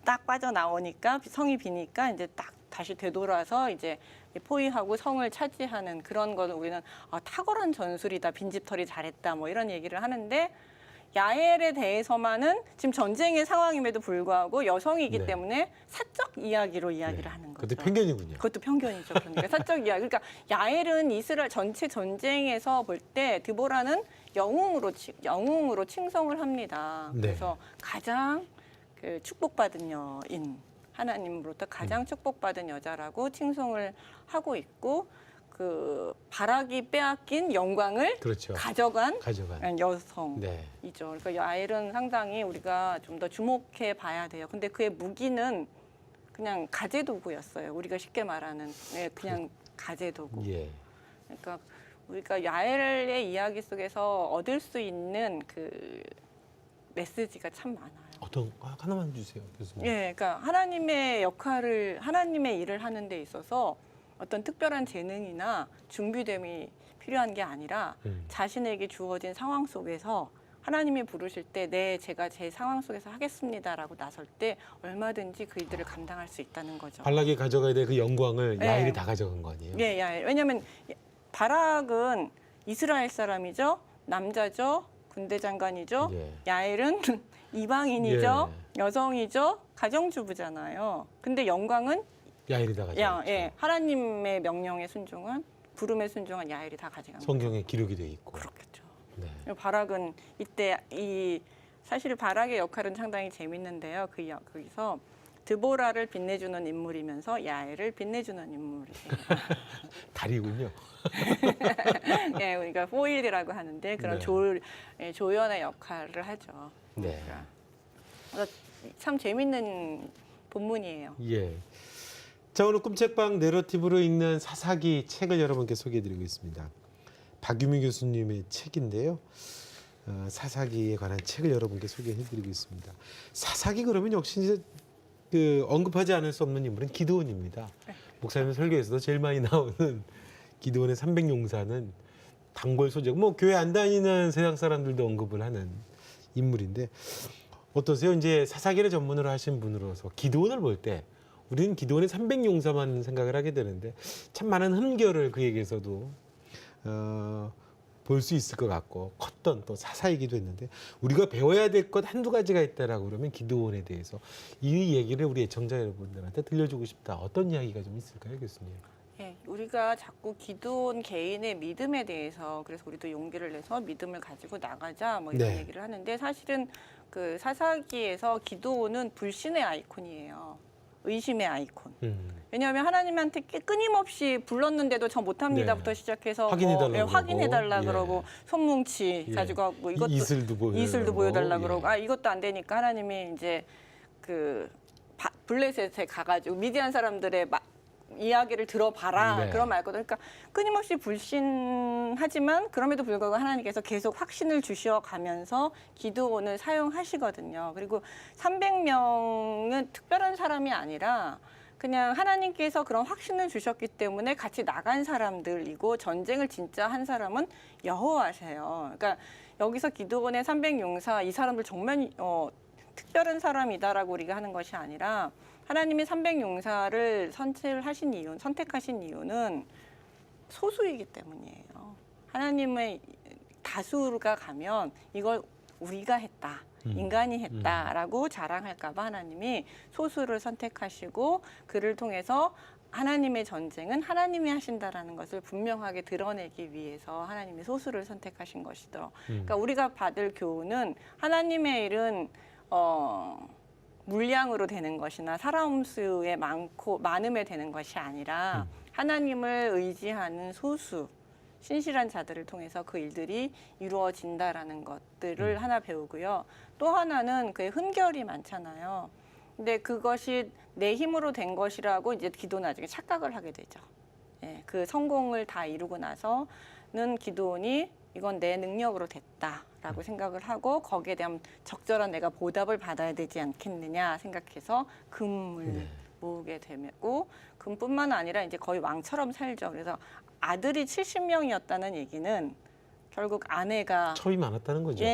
딱 빠져나오니까 성이 비니까 이제 딱 다시 되돌아서 이제 포위하고 성을 차지하는 그런 거는 우리는 탁월한 전술이다, 빈집털이 잘했다, 뭐 이런 얘기를 하는데 야엘에 대해서만은 지금 전쟁의 상황임에도 불구하고 여성이기 네. 때문에 사적 이야기로 이야기를 하는 거죠. 그것도 편견이군요. 그것도 편견이죠. 그러니까 사적 이야기. 그러니까 야엘은 이스라엘 전체 전쟁에서 볼 때 드보라는 영웅으로 칭송을 합니다. 네. 그래서 가장 그 축복받은 여인, 하나님으로부터 가장 축복받은 여자라고 칭송을 하고 있고 그 바락이 빼앗긴 영광을 그렇죠. 가져간 여성이죠. 네. 그러니까 야엘은 상당히 우리가 좀 더 주목해 봐야 돼요. 근데 그의 무기는 그냥 가재도구였어요. 우리가 쉽게 말하는 그냥 가재도구. 예. 그러니까 우리가 야엘의 이야기 속에서 얻을 수 있는 그 메시지가 참 많아요. 어떤 하나만 주세요, 교수님. 예, 그러니까 하나님의 일을 하는 데 있어서 어떤 특별한 재능이나 준비됨이 필요한 게 아니라 자신에게 주어진 상황 속에서 하나님이 부르실 때 제가 제 상황 속에서 하겠습니다라고 나설 때 얼마든지 그 일들을 감당할 수 있다는 거죠. 발락이 가져가야 될 그 영광을 네. 야엘이 다 가져간 거 아니에요? 예, 야엘. 왜냐하면 바락은 이스라엘 사람이죠, 남자죠, 군대 장관이죠. 예. 야엘은 이방인이죠, 여성이죠, 가정주부잖아요. 근데 영광은 야엘이 다 가져갔죠. 하나님의 명령에 순종한 부름에 순종한 야엘이 다 가져간 거예요. 성경에 기록이 돼 있고. 그렇겠죠. 네. 바락은 이때 사실 바락의 역할은 상당히 재밌는데요. 거기서 드보라를 빛내주는 인물이면서 야엘을 빛내주는 인물이에요. 다리군요. 예, 우리가 포일이라고 하는데 그런 네. 조연의 역할을 하죠. 네. 그래서 참 재밌는 본문이에요. 예. 자, 오늘 꿈책방 내러티브로 읽는 사사기 책을 여러분께 소개해드리고 있습니다. 박유미 교수님의 책인데요. 사사기에 관한 책을 여러분께 소개해드리고 있습니다. 사사기 그러면 역시 이제 그 언급하지 않을 수 없는 인물은 기드온입니다. 목사님 설교에서도 제일 많이 나오는 기드온의 300용사는 단골 소적, 뭐 교회 안 다니는 세상 사람들도 언급을 하는 인물인데 어떠세요? 이제 사사기를 전문으로 하신 분으로서 기드온을 볼 때 우리는 기드온의 300용사만 생각을 하게 되는데 참 많은 흠결을 그에게서도 볼 수 있을 것 같고 컸던 또 사사이기도 했는데 우리가 배워야 될 것 한두 가지가 있다라고 그러면 기드온에 대해서 이 얘기를 우리 애청자 여러분들한테 들려주고 싶다. 어떤 이야기가 좀 있을까요, 교수님? 예, 우리가 자꾸 기드온 개인의 믿음에 대해서 그래서 우리도 용기를 내서 믿음을 가지고 나가자 뭐 이런 네. 얘기를 하는데 사실은 그 사사기에서 기드온은 불신의 아이콘이에요. 의심의 아이콘. 왜냐하면 하나님한테 끊임없이 불렀는데도 저 못합니다부터 네. 시작해서 확인해달라 그러고 손뭉치 예. 가지고 뭐 이것도 이슬도 보여달라 예. 그러고 이것도 안 되니까 하나님이 이제 그 블레셋에 가가지고 미디안 사람들의 이야기를 들어봐라. 네. 그런 말거든요. 그러니까 끊임없이 불신하지만 그럼에도 불구하고 하나님께서 계속 확신을 주셔가면서 기드온을 사용하시거든요. 그리고 300명은 특별한 사람이 아니라 그냥 하나님께서 그런 확신을 주셨기 때문에 같이 나간 사람들이고 전쟁을 진짜 한 사람은 여호와세요. 그러니까 여기서 기드온의 300용사 이 사람들 정말 특별한 사람이다라고 우리가 하는 것이 아니라 하나님이 300용사를 선택하신 이유는 소수이기 때문이에요. 하나님의 다수가 가면 이걸 우리가 했다. 인간이 했다라고 자랑할까 봐 하나님이 소수를 선택하시고 그를 통해서 하나님의 전쟁은 하나님이 하신다라는 것을 분명하게 드러내기 위해서 하나님이 소수를 선택하신 것이죠. 그러니까 우리가 받을 교훈은 하나님의 일은 물량으로 되는 것이나 사람 수의 많음에 되는 것이 아니라 하나님을 의지하는 소수, 신실한 자들을 통해서 그 일들이 이루어진다라는 것들을 하나 배우고요. 또 하나는 그의 흠결이 많잖아요. 근데 그것이 내 힘으로 된 것이라고 이제 기도는 나중에 착각을 하게 되죠. 예, 그 성공을 다 이루고 나서는 기도원이 이건 내 능력으로 됐다라고 생각을 하고 거기에 대한 적절한 내가 보답을 받아야 되지 않겠느냐 생각해서 금을 모으게 되고 금뿐만 아니라 이제 거의 왕처럼 살죠. 그래서 아들이 70명이었다는 얘기는 결국 아내가 첩이 많았다는 거죠.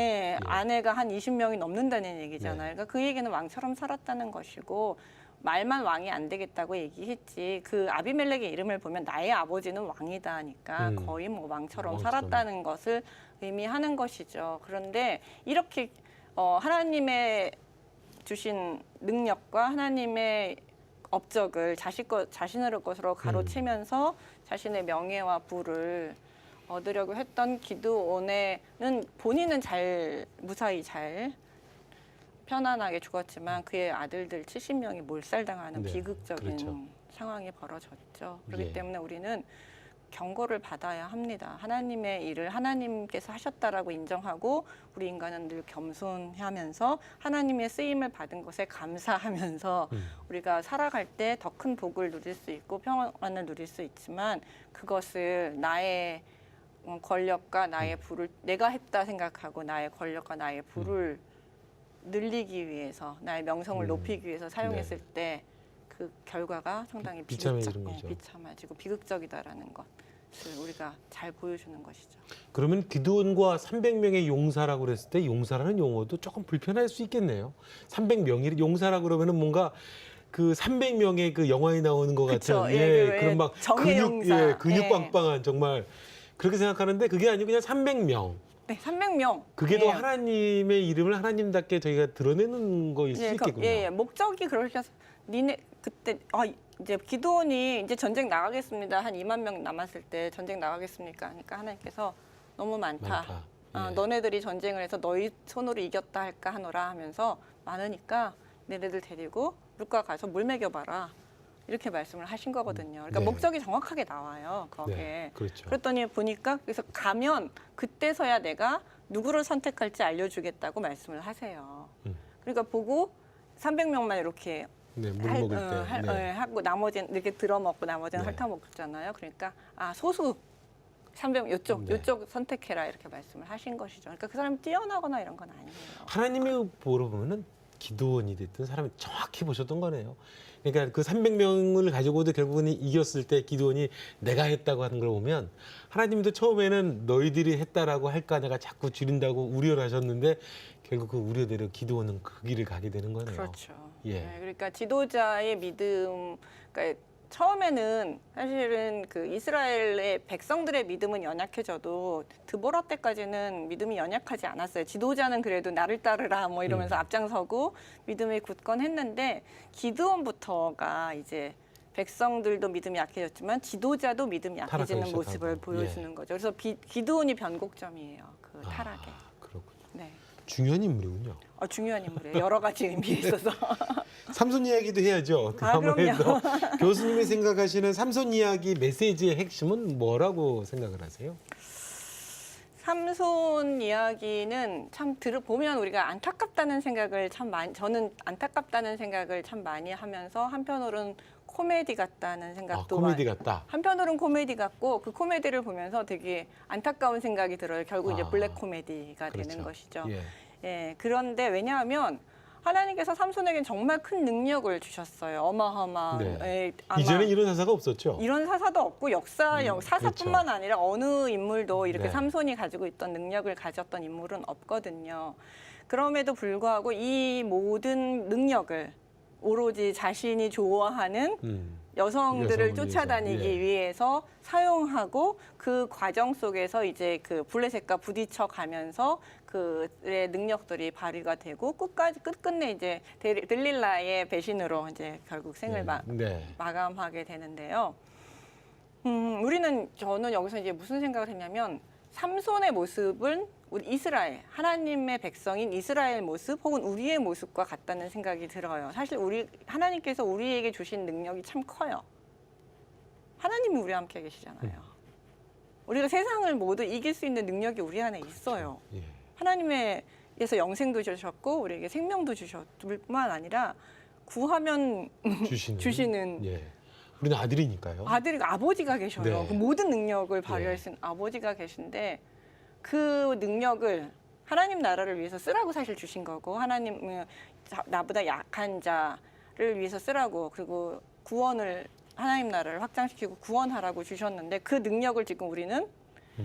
아내가 한 20명이 넘는다는 얘기잖아요. 그러니까 그 얘기는 왕처럼 살았다는 것이고 말만 왕이 안 되겠다고 얘기했지 그 아비멜렉의 이름을 보면 나의 아버지는 왕이다 하니까 거의 뭐 왕처럼 살았다는 것을 의미하는 것이죠. 그런데 이렇게 하나님의 주신 능력과 하나님의 업적을 자신의 것으로 가로채면서 자신의 명예와 부를 얻으려고 했던 기드온에는 본인은 무사히 잘 편안하게 죽었지만 그의 아들들 70명이 몰살당하는 네, 비극적인 그렇죠. 상황이 벌어졌죠. 그렇기 예. 때문에 우리는 경고를 받아야 합니다. 하나님의 일을 하나님께서 하셨다라고 인정하고 우리 인간은 늘 겸손하면서 하나님의 쓰임을 받은 것에 감사하면서 우리가 살아갈 때 더 큰 복을 누릴 수 있고 평안을 누릴 수 있지만 그것을 나의 권력과 나의 부를 내가 했다 생각하고 나의 권력과 나의 부를 늘리기 위해서 나의 명성을 높이기 위해서 사용했을 때 그 결과가 상당히 비참해지는 거죠. 비참해지고 비극적이다라는 것을 우리가 잘 보여주는 것이죠. 그러면 기드온과 300명의 용사라고 그랬을 때 용사라는 용어도 조금 불편할 수 있겠네요. 300명이 용사라고 그러면은 뭔가 그 300명의 그 영화에 나오는 것 그쵸. 같은 예, 그런 막 정예 용사. 근육 빵빵한 정말 그렇게 생각하는데 그게 아니고 그냥 300명. 네, 300명. 그게 더 하나님의 이름을 하나님답게 저희가 드러내는 거일 수 있겠군요. 목적이 그러셔서 니네 그때 이제 기드온이 이제 전쟁 나가겠습니다. 한 2만 명 남았을 때 전쟁 나가겠습니까? 그러니까 하나님께서 너무 많다. 예. 너네들이 전쟁을 해서 너희 손으로 이겼다 할까 하노라 하면서 많으니까 너네들 데리고 물가 가서 물 먹여봐라. 이렇게 말씀을 하신 거거든요. 그러니까 네. 목적이 정확하게 나와요. 거기에. 네, 그렇죠. 그랬더니 보니까 그래서 가면 그때서야 내가 누구를 선택할지 알려주겠다고 말씀을 하세요. 그러니까 보고 300명만 이렇게 네, 물 먹을 때. 하고 나머지는 이렇게 들어먹고 나머지는 네. 핥아먹잖아요. 그러니까 소수 300명 요쪽 선택해라 이렇게 말씀을 하신 것이죠. 그러니까 그 사람이 뛰어나거나 이런 건 아니에요. 하나님의 보러 보면은 기드온이 됐든 사람이 정확히 보셨던 거네요. 그러니까 그 300명을 가지고도 결국은 이겼을 때 기드온이 내가 했다고 하는 걸 보면 하나님도 처음에는 너희들이 했다라고 할까 내가 자꾸 줄인다고 우려를 하셨는데 결국 그 우려대로 기드온은 그 길을 가게 되는 거네요. 그렇죠. 예. 네, 그러니까 지도자의 믿음, 그러니까 처음에는 사실은 그 이스라엘의 백성들의 믿음은 연약해져도 드보라 때까지는 믿음이 연약하지 않았어요. 지도자는 그래도 나를 따르라 뭐 이러면서 앞장서고 믿음이 굳건했는데 기드온부터가 이제 백성들도 믿음이 약해졌지만 지도자도 믿음이 약해지는 타락하기 모습을 시작하고. 보여주는 거죠. 그래서 기드온이 변곡점이에요. 그 타락에. 그렇군요. 네. 중요한 인물이군요. 중요한 인물이에요. 여러 가지 의미에 있어서. 삼손 이야기도 해야죠. 아무래도 교수님이 생각하시는 삼손 이야기 메시지의 핵심은 뭐라고 생각을 하세요? 삼손 이야기는 참 들어보면 우리가 안타깝다는 생각을 저는 안타깝다는 생각을 참 많이 하면서 한편으로는 코미디 같다는 생각도 코미디 같다. 한편으로는 코미디 같고 그 코미디를 보면서 되게 안타까운 생각이 들어요. 결국 이제 블랙 코미디가 그렇죠. 되는 것이죠. 예. 예, 그런데 왜냐하면 하나님께서 삼손에겐 정말 큰 능력을 주셨어요. 어마어마한. 네. 예, 아마 이전에 이런 사사가 없었죠. 이런 사사도 없고 사사뿐만 그렇죠. 아니라 어느 인물도 이렇게 네. 삼손이 가지고 있던 능력을 가졌던 인물은 없거든요. 그럼에도 불구하고 이 모든 능력을 오로지 자신이 좋아하는 여성들을 여성을 쫓아다니기 위해서, 예. 위해서 사용하고 그 과정 속에서 이제 그 블레셋과 부딪혀 가면서 그의 능력들이 발휘가 되고 끝끝내 이제 들릴라의 배신으로 이제 결국 생을 마감하게 되는데요. 저는 여기서 이제 무슨 생각을 했냐면 삼손의 모습은 우리 이스라엘, 하나님의 백성인 이스라엘 모습 혹은 우리의 모습과 같다는 생각이 들어요. 사실 하나님께서 우리에게 주신 능력이 참 커요. 하나님이 우리와 함께 계시잖아요. 우리가 세상을 모두 이길 수 있는 능력이 우리 안에 있어요. 예. 하나님께서 영생도 주셨고 우리에게 생명도 주셨을 뿐만 아니라 구하면 주시는 예. 우리는 아들이니까요. 아버지가 계셔요. 네. 그 모든 능력을 발휘할 수 있는 아버지가 계신데 그 능력을 하나님 나라를 위해서 쓰라고 사실 주신 거고 나보다 약한 자를 위해서 쓰라고 그리고 하나님 나라를 확장시키고 구원하라고 주셨는데 그 능력을 지금 우리는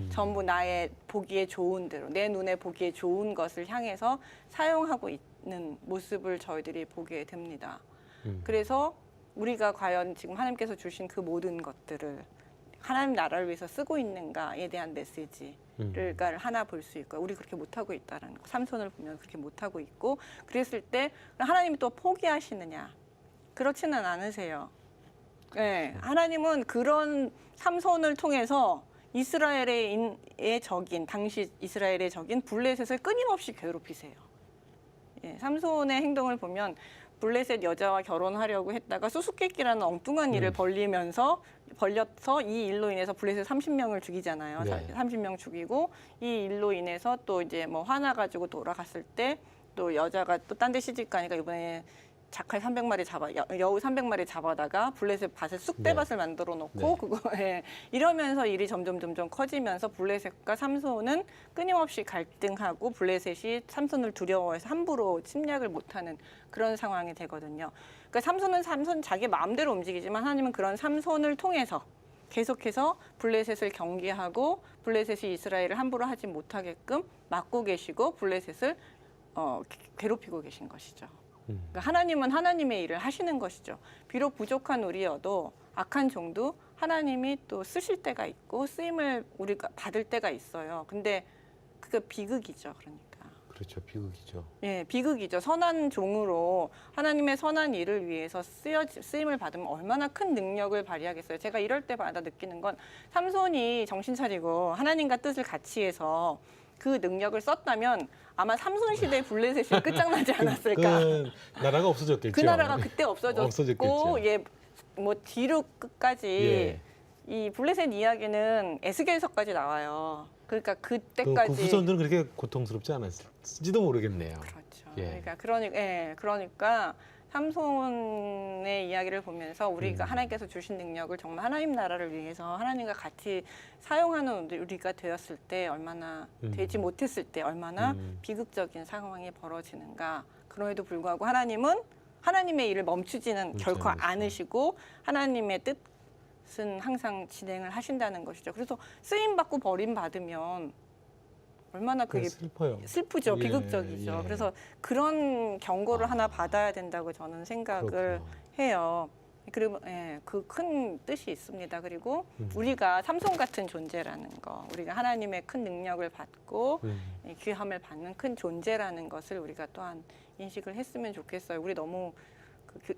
전부 나의 보기에 좋은 대로 내 눈에 보기에 좋은 것을 향해서 사용하고 있는 모습을 저희들이 보게 됩니다. 그래서 우리가 과연 지금 하나님께서 주신 그 모든 것들을 하나님 나라를 위해서 쓰고 있는가에 대한 메시지를 하나 볼 수 있고요. 우리 그렇게 못하고 있다는 거. 삼손을 보면 그렇게 못하고 있고 그랬을 때 하나님이 또 포기하시느냐. 그렇지는 않으세요. 네, 하나님은 그런 삼손을 통해서 이스라엘의 적인, 당시 이스라엘의 적인 블레셋을 끊임없이 괴롭히세요. 예, 삼손의 행동을 보면 블레셋 여자와 결혼하려고 했다가 수수께끼라는 엉뚱한 일을 벌려서 이 일로 인해서 블레셋 30명을 죽이잖아요. 네. 30명 죽이고 이 일로 인해서 또 이제 뭐 화나가지고 돌아갔을 때 또 여자가 또 딴 데 시집 가니까 이번에 자칼 300마리 여우 300마리 잡아다가 블레셋 밭에 쑥대밭을 만들어 놓고 그거에 이러면서 일이 점점 커지면서 블레셋과 삼손은 끊임없이 갈등하고 블레셋이 삼손을 두려워해서 함부로 침략을 못하는 그런 상황이 되거든요. 그러니까 삼손은 자기 마음대로 움직이지만 하나님은 그런 삼손을 통해서 계속해서 블레셋을 경계하고 블레셋이 이스라엘을 함부로 하지 못하게끔 막고 계시고 블레셋을 괴롭히고 계신 것이죠. 그러니까 하나님은 하나님의 일을 하시는 것이죠. 비록 부족한 우리여도 악한 종도 하나님이 또 쓰실 때가 있고 쓰임을 우리가 받을 때가 있어요. 근데 그게 비극이죠. 그러니까. 그렇죠. 비극이죠. 예, 비극이죠. 선한 종으로 하나님의 선한 일을 위해서 쓰임을 받으면 얼마나 큰 능력을 발휘하겠어요. 제가 이럴 때마다 느끼는 건 삼손이 정신 차리고 하나님과 뜻을 같이 해서 그 능력을 썼다면 아마 삼손 시대의 블레셋이 끝장나지 않았을까. 그 나라가 없어졌겠죠. 그 나라가 그때 없어졌고, 예, 뭐 뒤로 끝까지 이 블레셋 이야기는 에스겔서까지 나와요. 그러니까 그때까지 그 후손들은 그렇게 고통스럽지 않았을지도 모르겠네요. 그렇죠. 그러니까 삼손의 이야기를 보면서 우리가 하나님께서 주신 능력을 정말 하나님 나라를 위해서 하나님과 같이 사용하는 우리가 되었을 때 얼마나 되지 못했을 때 얼마나 비극적인 상황이 벌어지는가. 그럼에도 불구하고 하나님은 하나님의 일을 멈추지는 결코 않으시고 하나님의 뜻은 항상 진행을 하신다는 것이죠. 그래서 쓰임받고 버림받으면 얼마나 그게 슬프죠. 비극적이죠. 그래서 그런 경고를 하나 받아야 된다고 저는 생각을 해요. 그리고 그 큰 뜻이 있습니다. 그리고 우리가 삼손 같은 존재라는 거, 우리가 하나님의 큰 능력을 받고 귀함을 받는 큰 존재라는 것을 우리가 또한 인식을 했으면 좋겠어요. 우리 너무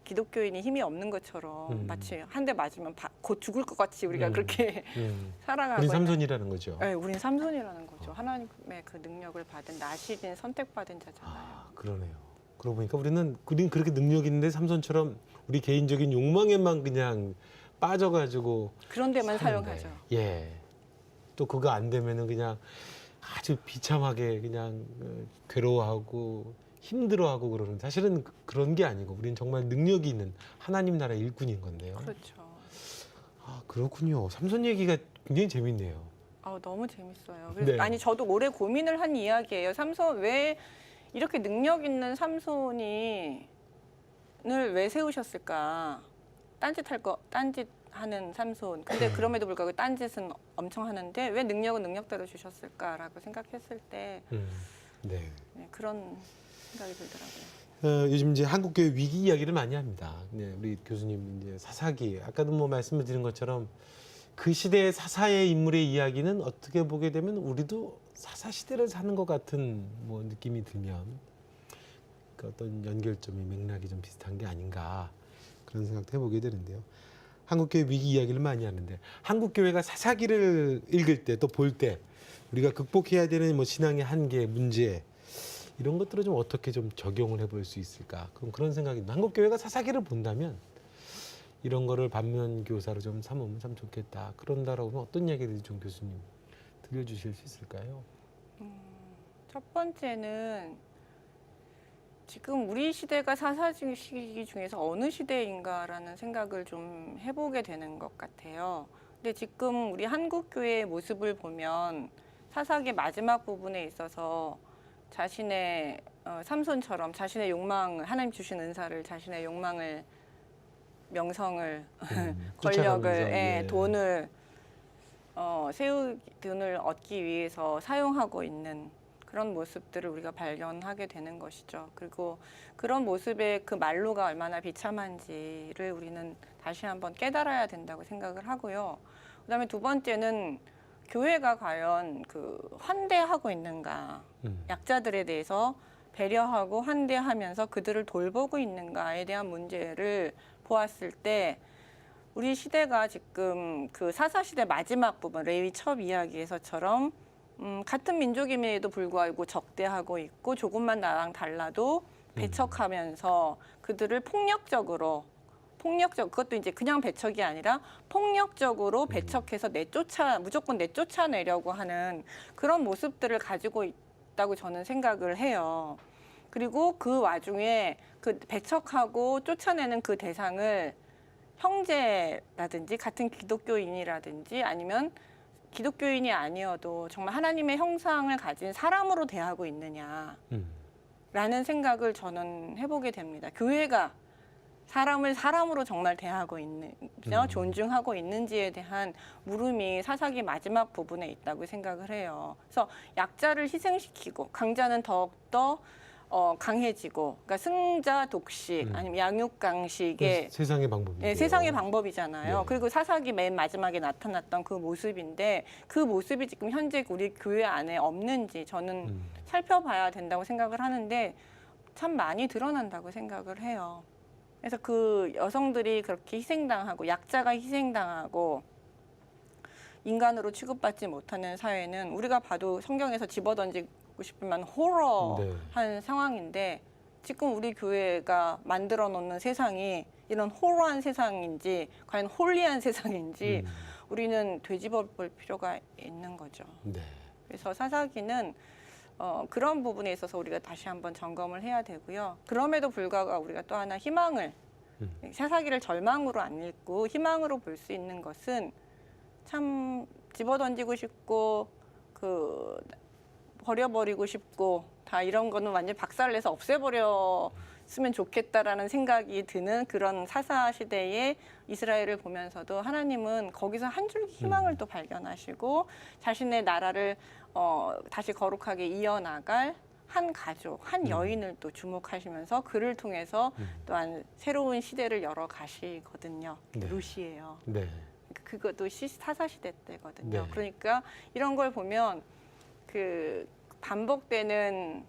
기독교인이 힘이 없는 것처럼 마치 한 대 맞으면 곧 죽을 것 같이 우리가 그렇게 살아가고 우린 삼손이라는 거죠. 네, 우린 삼손이라는 거죠. 하나님의 그 능력을 받은 나시린 선택받은 자잖아요. 그러네요. 그러고 보니까 우리는 그렇게 능력 있는데 삼손처럼 우리 개인적인 욕망에만 그냥 빠져가지고 그런 데만 사는데. 사용하죠. 예. 또 그거 안 되면은 그냥 아주 비참하게 그냥 괴로워하고 힘들어하고 그러는 사실은 그런 게 아니고 우리는 정말 능력이 있는 하나님 나라 일꾼인 건데요. 그렇죠. 그렇군요. 삼손 얘기가 굉장히 재밌네요. 너무 재밌어요. 그래서 아니 저도 오래 고민을 한 이야기예요. 삼손 왜 이렇게 능력 있는 삼손을 왜 세우셨을까? 딴짓하는 삼손. 근데 그럼에도 불구하고 딴짓은 엄청 하는데 왜 능력은 능력대로 주셨을까라고 생각했을 때 그런 생각이 들더라고요. 요즘 이제 한국교회 위기 이야기를 많이 합니다. 우리 교수님 이제 사사기 아까도 뭐 말씀을 드린 것처럼 그 시대의 사사의 인물의 이야기는 어떻게 보게 되면 우리도 사사 시대를 사는 것 같은 뭐 느낌이 들면 그 어떤 연결점이 맥락이 좀 비슷한 게 아닌가 그런 생각도 해보게 되는데요. 한국교회 위기 이야기를 많이 하는데 한국교회가 사사기를 읽을 때 또 볼 때 우리가 극복해야 되는 뭐 신앙의 한계, 문제 이런 것들을 좀 어떻게 좀 적용을 해볼 수 있을까? 그런 생각입니다. 한국교회가 사사기를 본다면 이런 거를 반면교사로 좀 삼으면 참 좋겠다. 그런다라고 하면 어떤 이야기를 좀 교수님 들려주실 수 있을까요? 첫 번째는 지금 우리 시대가 사사기 시기 중에서 어느 시대인가라는 생각을 좀 해보게 되는 것 같아요. 근데 지금 우리 한국교회의 모습을 보면 사사기 마지막 부분에 있어서 자신의 삼손처럼 자신의 욕망을 하나님 주신 은사를 자신의 욕망을 명성을 권력을 돈을 돈을 얻기 위해서 사용하고 있는 그런 모습들을 우리가 발견하게 되는 것이죠. 그리고 그런 모습의 그 말로가 얼마나 비참한지를 우리는 다시 한번 깨달아야 된다고 생각을 하고요. 그다음에 두 번째는 교회가 과연 그 환대하고 있는가, 약자들에 대해서 배려하고 환대하면서 그들을 돌보고 있는가에 대한 문제를 보았을 때 우리 시대가 지금 그 사사시대 마지막 부분, 레위 첩 이야기에서처럼 같은 민족임에도 불구하고 적대하고 있고 조금만 나랑 달라도 배척하면서 그들을 폭력적으로 그것도 이제 그냥 배척이 아니라 폭력적으로 배척해서 무조건 내쫓아내려고 하는 그런 모습들을 가지고 있다고 저는 생각을 해요. 그리고 그 와중에 그 배척하고 쫓아내는 그 대상을 형제라든지 같은 기독교인이라든지 아니면 기독교인이 아니어도 정말 하나님의 형상을 가진 사람으로 대하고 있느냐라는 생각을 저는 해보게 됩니다. 교회가 사람을 사람으로 정말 대하고 있느냐, 존중하고 있는지에 대한 물음이 사사기 마지막 부분에 있다고 생각을 해요. 그래서 약자를 희생시키고 강자는 더욱더 강해지고, 그러니까 승자 독식 아니면 양육강식의 세상의 방법이죠. 네, 세상의 방법이잖아요. 네. 그리고 사사기 맨 마지막에 나타났던 그 모습인데 그 모습이 지금 현재 우리 교회 안에 없는지 저는 살펴봐야 된다고 생각을 하는데 참 많이 드러난다고 생각을 해요. 그래서 그 여성들이 그렇게 희생당하고 약자가 희생당하고 인간으로 취급받지 못하는 사회는 우리가 봐도 성경에서 집어던지고 싶을 만한 호러한 상황인데 지금 우리 교회가 만들어 놓는 세상이 이런 호러한 세상인지 과연 홀리한 세상인지 우리는 되짚어 볼 필요가 있는 거죠. 네. 그래서 사사기는 그런 부분에 있어서 우리가 다시 한번 점검을 해야 되고요. 그럼에도 불구하고 우리가 또 하나 희망을 사사기를 절망으로 안 읽고 희망으로 볼 수 있는 것은 참 집어던지고 싶고 그 버려버리고 싶고 다 이런 거는 완전 박살내서 없애버렸으면 좋겠다라는 생각이 드는 그런 사사 시대의 이스라엘을 보면서도 하나님은 거기서 한 줄기 희망을 또 발견하시고 자신의 나라를 다시 거룩하게 이어나갈 한 가족, 한 여인을 또 주목하시면서 그를 통해서 또한 새로운 시대를 열어 가시거든요. 네. 루시예요. 네. 그것도 사사 시대 때거든요. 네. 그러니까 이런 걸 보면 그 반복되는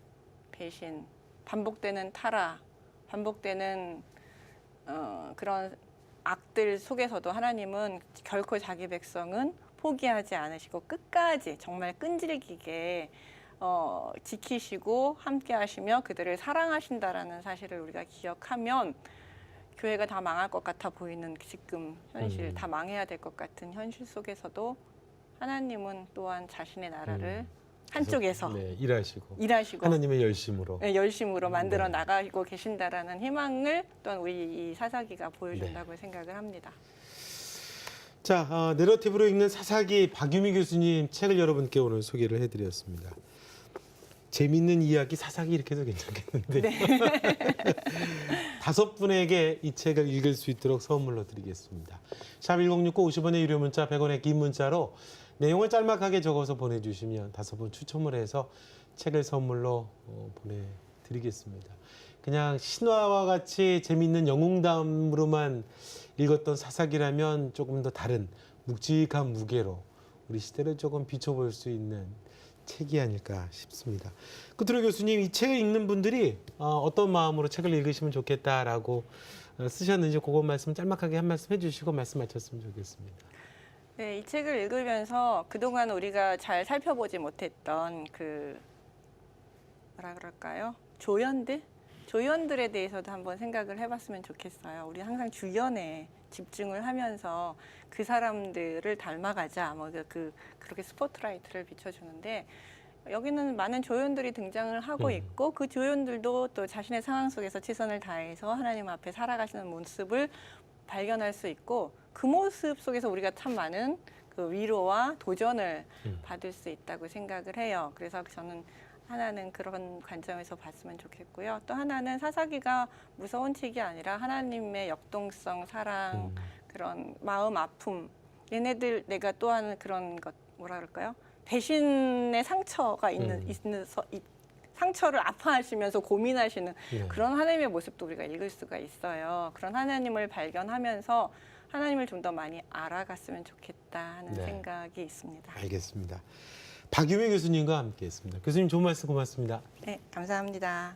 배신, 반복되는 타락, 반복되는 그런 악들 속에서도 하나님은 결코 자기 백성은 포기하지 않으시고 끝까지 정말 끈질기게 지키시고 함께하시며 그들을 사랑하신다라는 사실을 우리가 기억하면 교회가 다 망할 것 같아 보이는 지금 현실, 다 망해야 될 것 같은 현실 속에서도 하나님은 또한 자신의 나라를 한쪽에서 네, 일하시고 하나님의 열심으로 네, 열심으로 만들어 나가고 계신다라는 희망을 또한 우리 이 사사기가 보여준다고 생각을 합니다. 자, 내러티브로 읽는 사사기 박유미 교수님 책을 여러분께 오늘 소개를 해드렸습니다. 재밌는 이야기 사사기 이렇게 해도 괜찮겠는데 네. 5분에게 이 책을 읽을 수 있도록 선물로 드리겠습니다. 샵 1069 50원의 유료 문자 100원의 긴 문자로 내용을 짤막하게 적어서 보내주시면 5분 추첨을 해서 책을 선물로 보내드리겠습니다. 그냥 신화와 같이 재미있는 영웅담으로만 읽었던 사사기라면 조금 더 다른 묵직한 무게로 우리 시대를 조금 비춰볼 수 있는 책이 아닐까 싶습니다. 끝으로 교수님, 이 책을 읽는 분들이 어떤 마음으로 책을 읽으시면 좋겠다라고 쓰셨는지 그거 말씀 짤막하게 한 말씀 해주시고 말씀 마쳤으면 좋겠습니다. 네, 이 책을 읽으면서 그동안 우리가 잘 살펴보지 못했던 그 뭐라 그럴까요? 조연들에 대해서도 한번 생각을 해봤으면 좋겠어요. 우리 항상 주연에 집중을 하면서 그 사람들을 닮아가자, 그렇게 스포트라이트를 비춰주는데 여기는 많은 조연들이 등장을 하고 있고 그 조연들도 또 자신의 상황 속에서 최선을 다해서 하나님 앞에 살아가시는 모습을 발견할 수 있고 그 모습 속에서 우리가 참 많은 그 위로와 도전을 받을 수 있다고 생각을 해요. 그래서 저는 하나는 그런 관점에서 봤으면 좋겠고요. 또 하나는 사사기가 무서운 책이 아니라 하나님의 역동성, 사랑, 그런 마음 아픔, 얘네들 내가 또한 그런 것 뭐라 그럴까요? 배신의 상처가 상처를 아파하시면서 고민하시는 네. 그런 하나님의 모습도 우리가 읽을 수가 있어요. 그런 하나님을 발견하면서 하나님을 좀 더 많이 알아갔으면 좋겠다 하는 네. 생각이 있습니다. 알겠습니다. 박유미 교수님과 함께했습니다. 교수님 좋은 말씀 고맙습니다. 네, 감사합니다.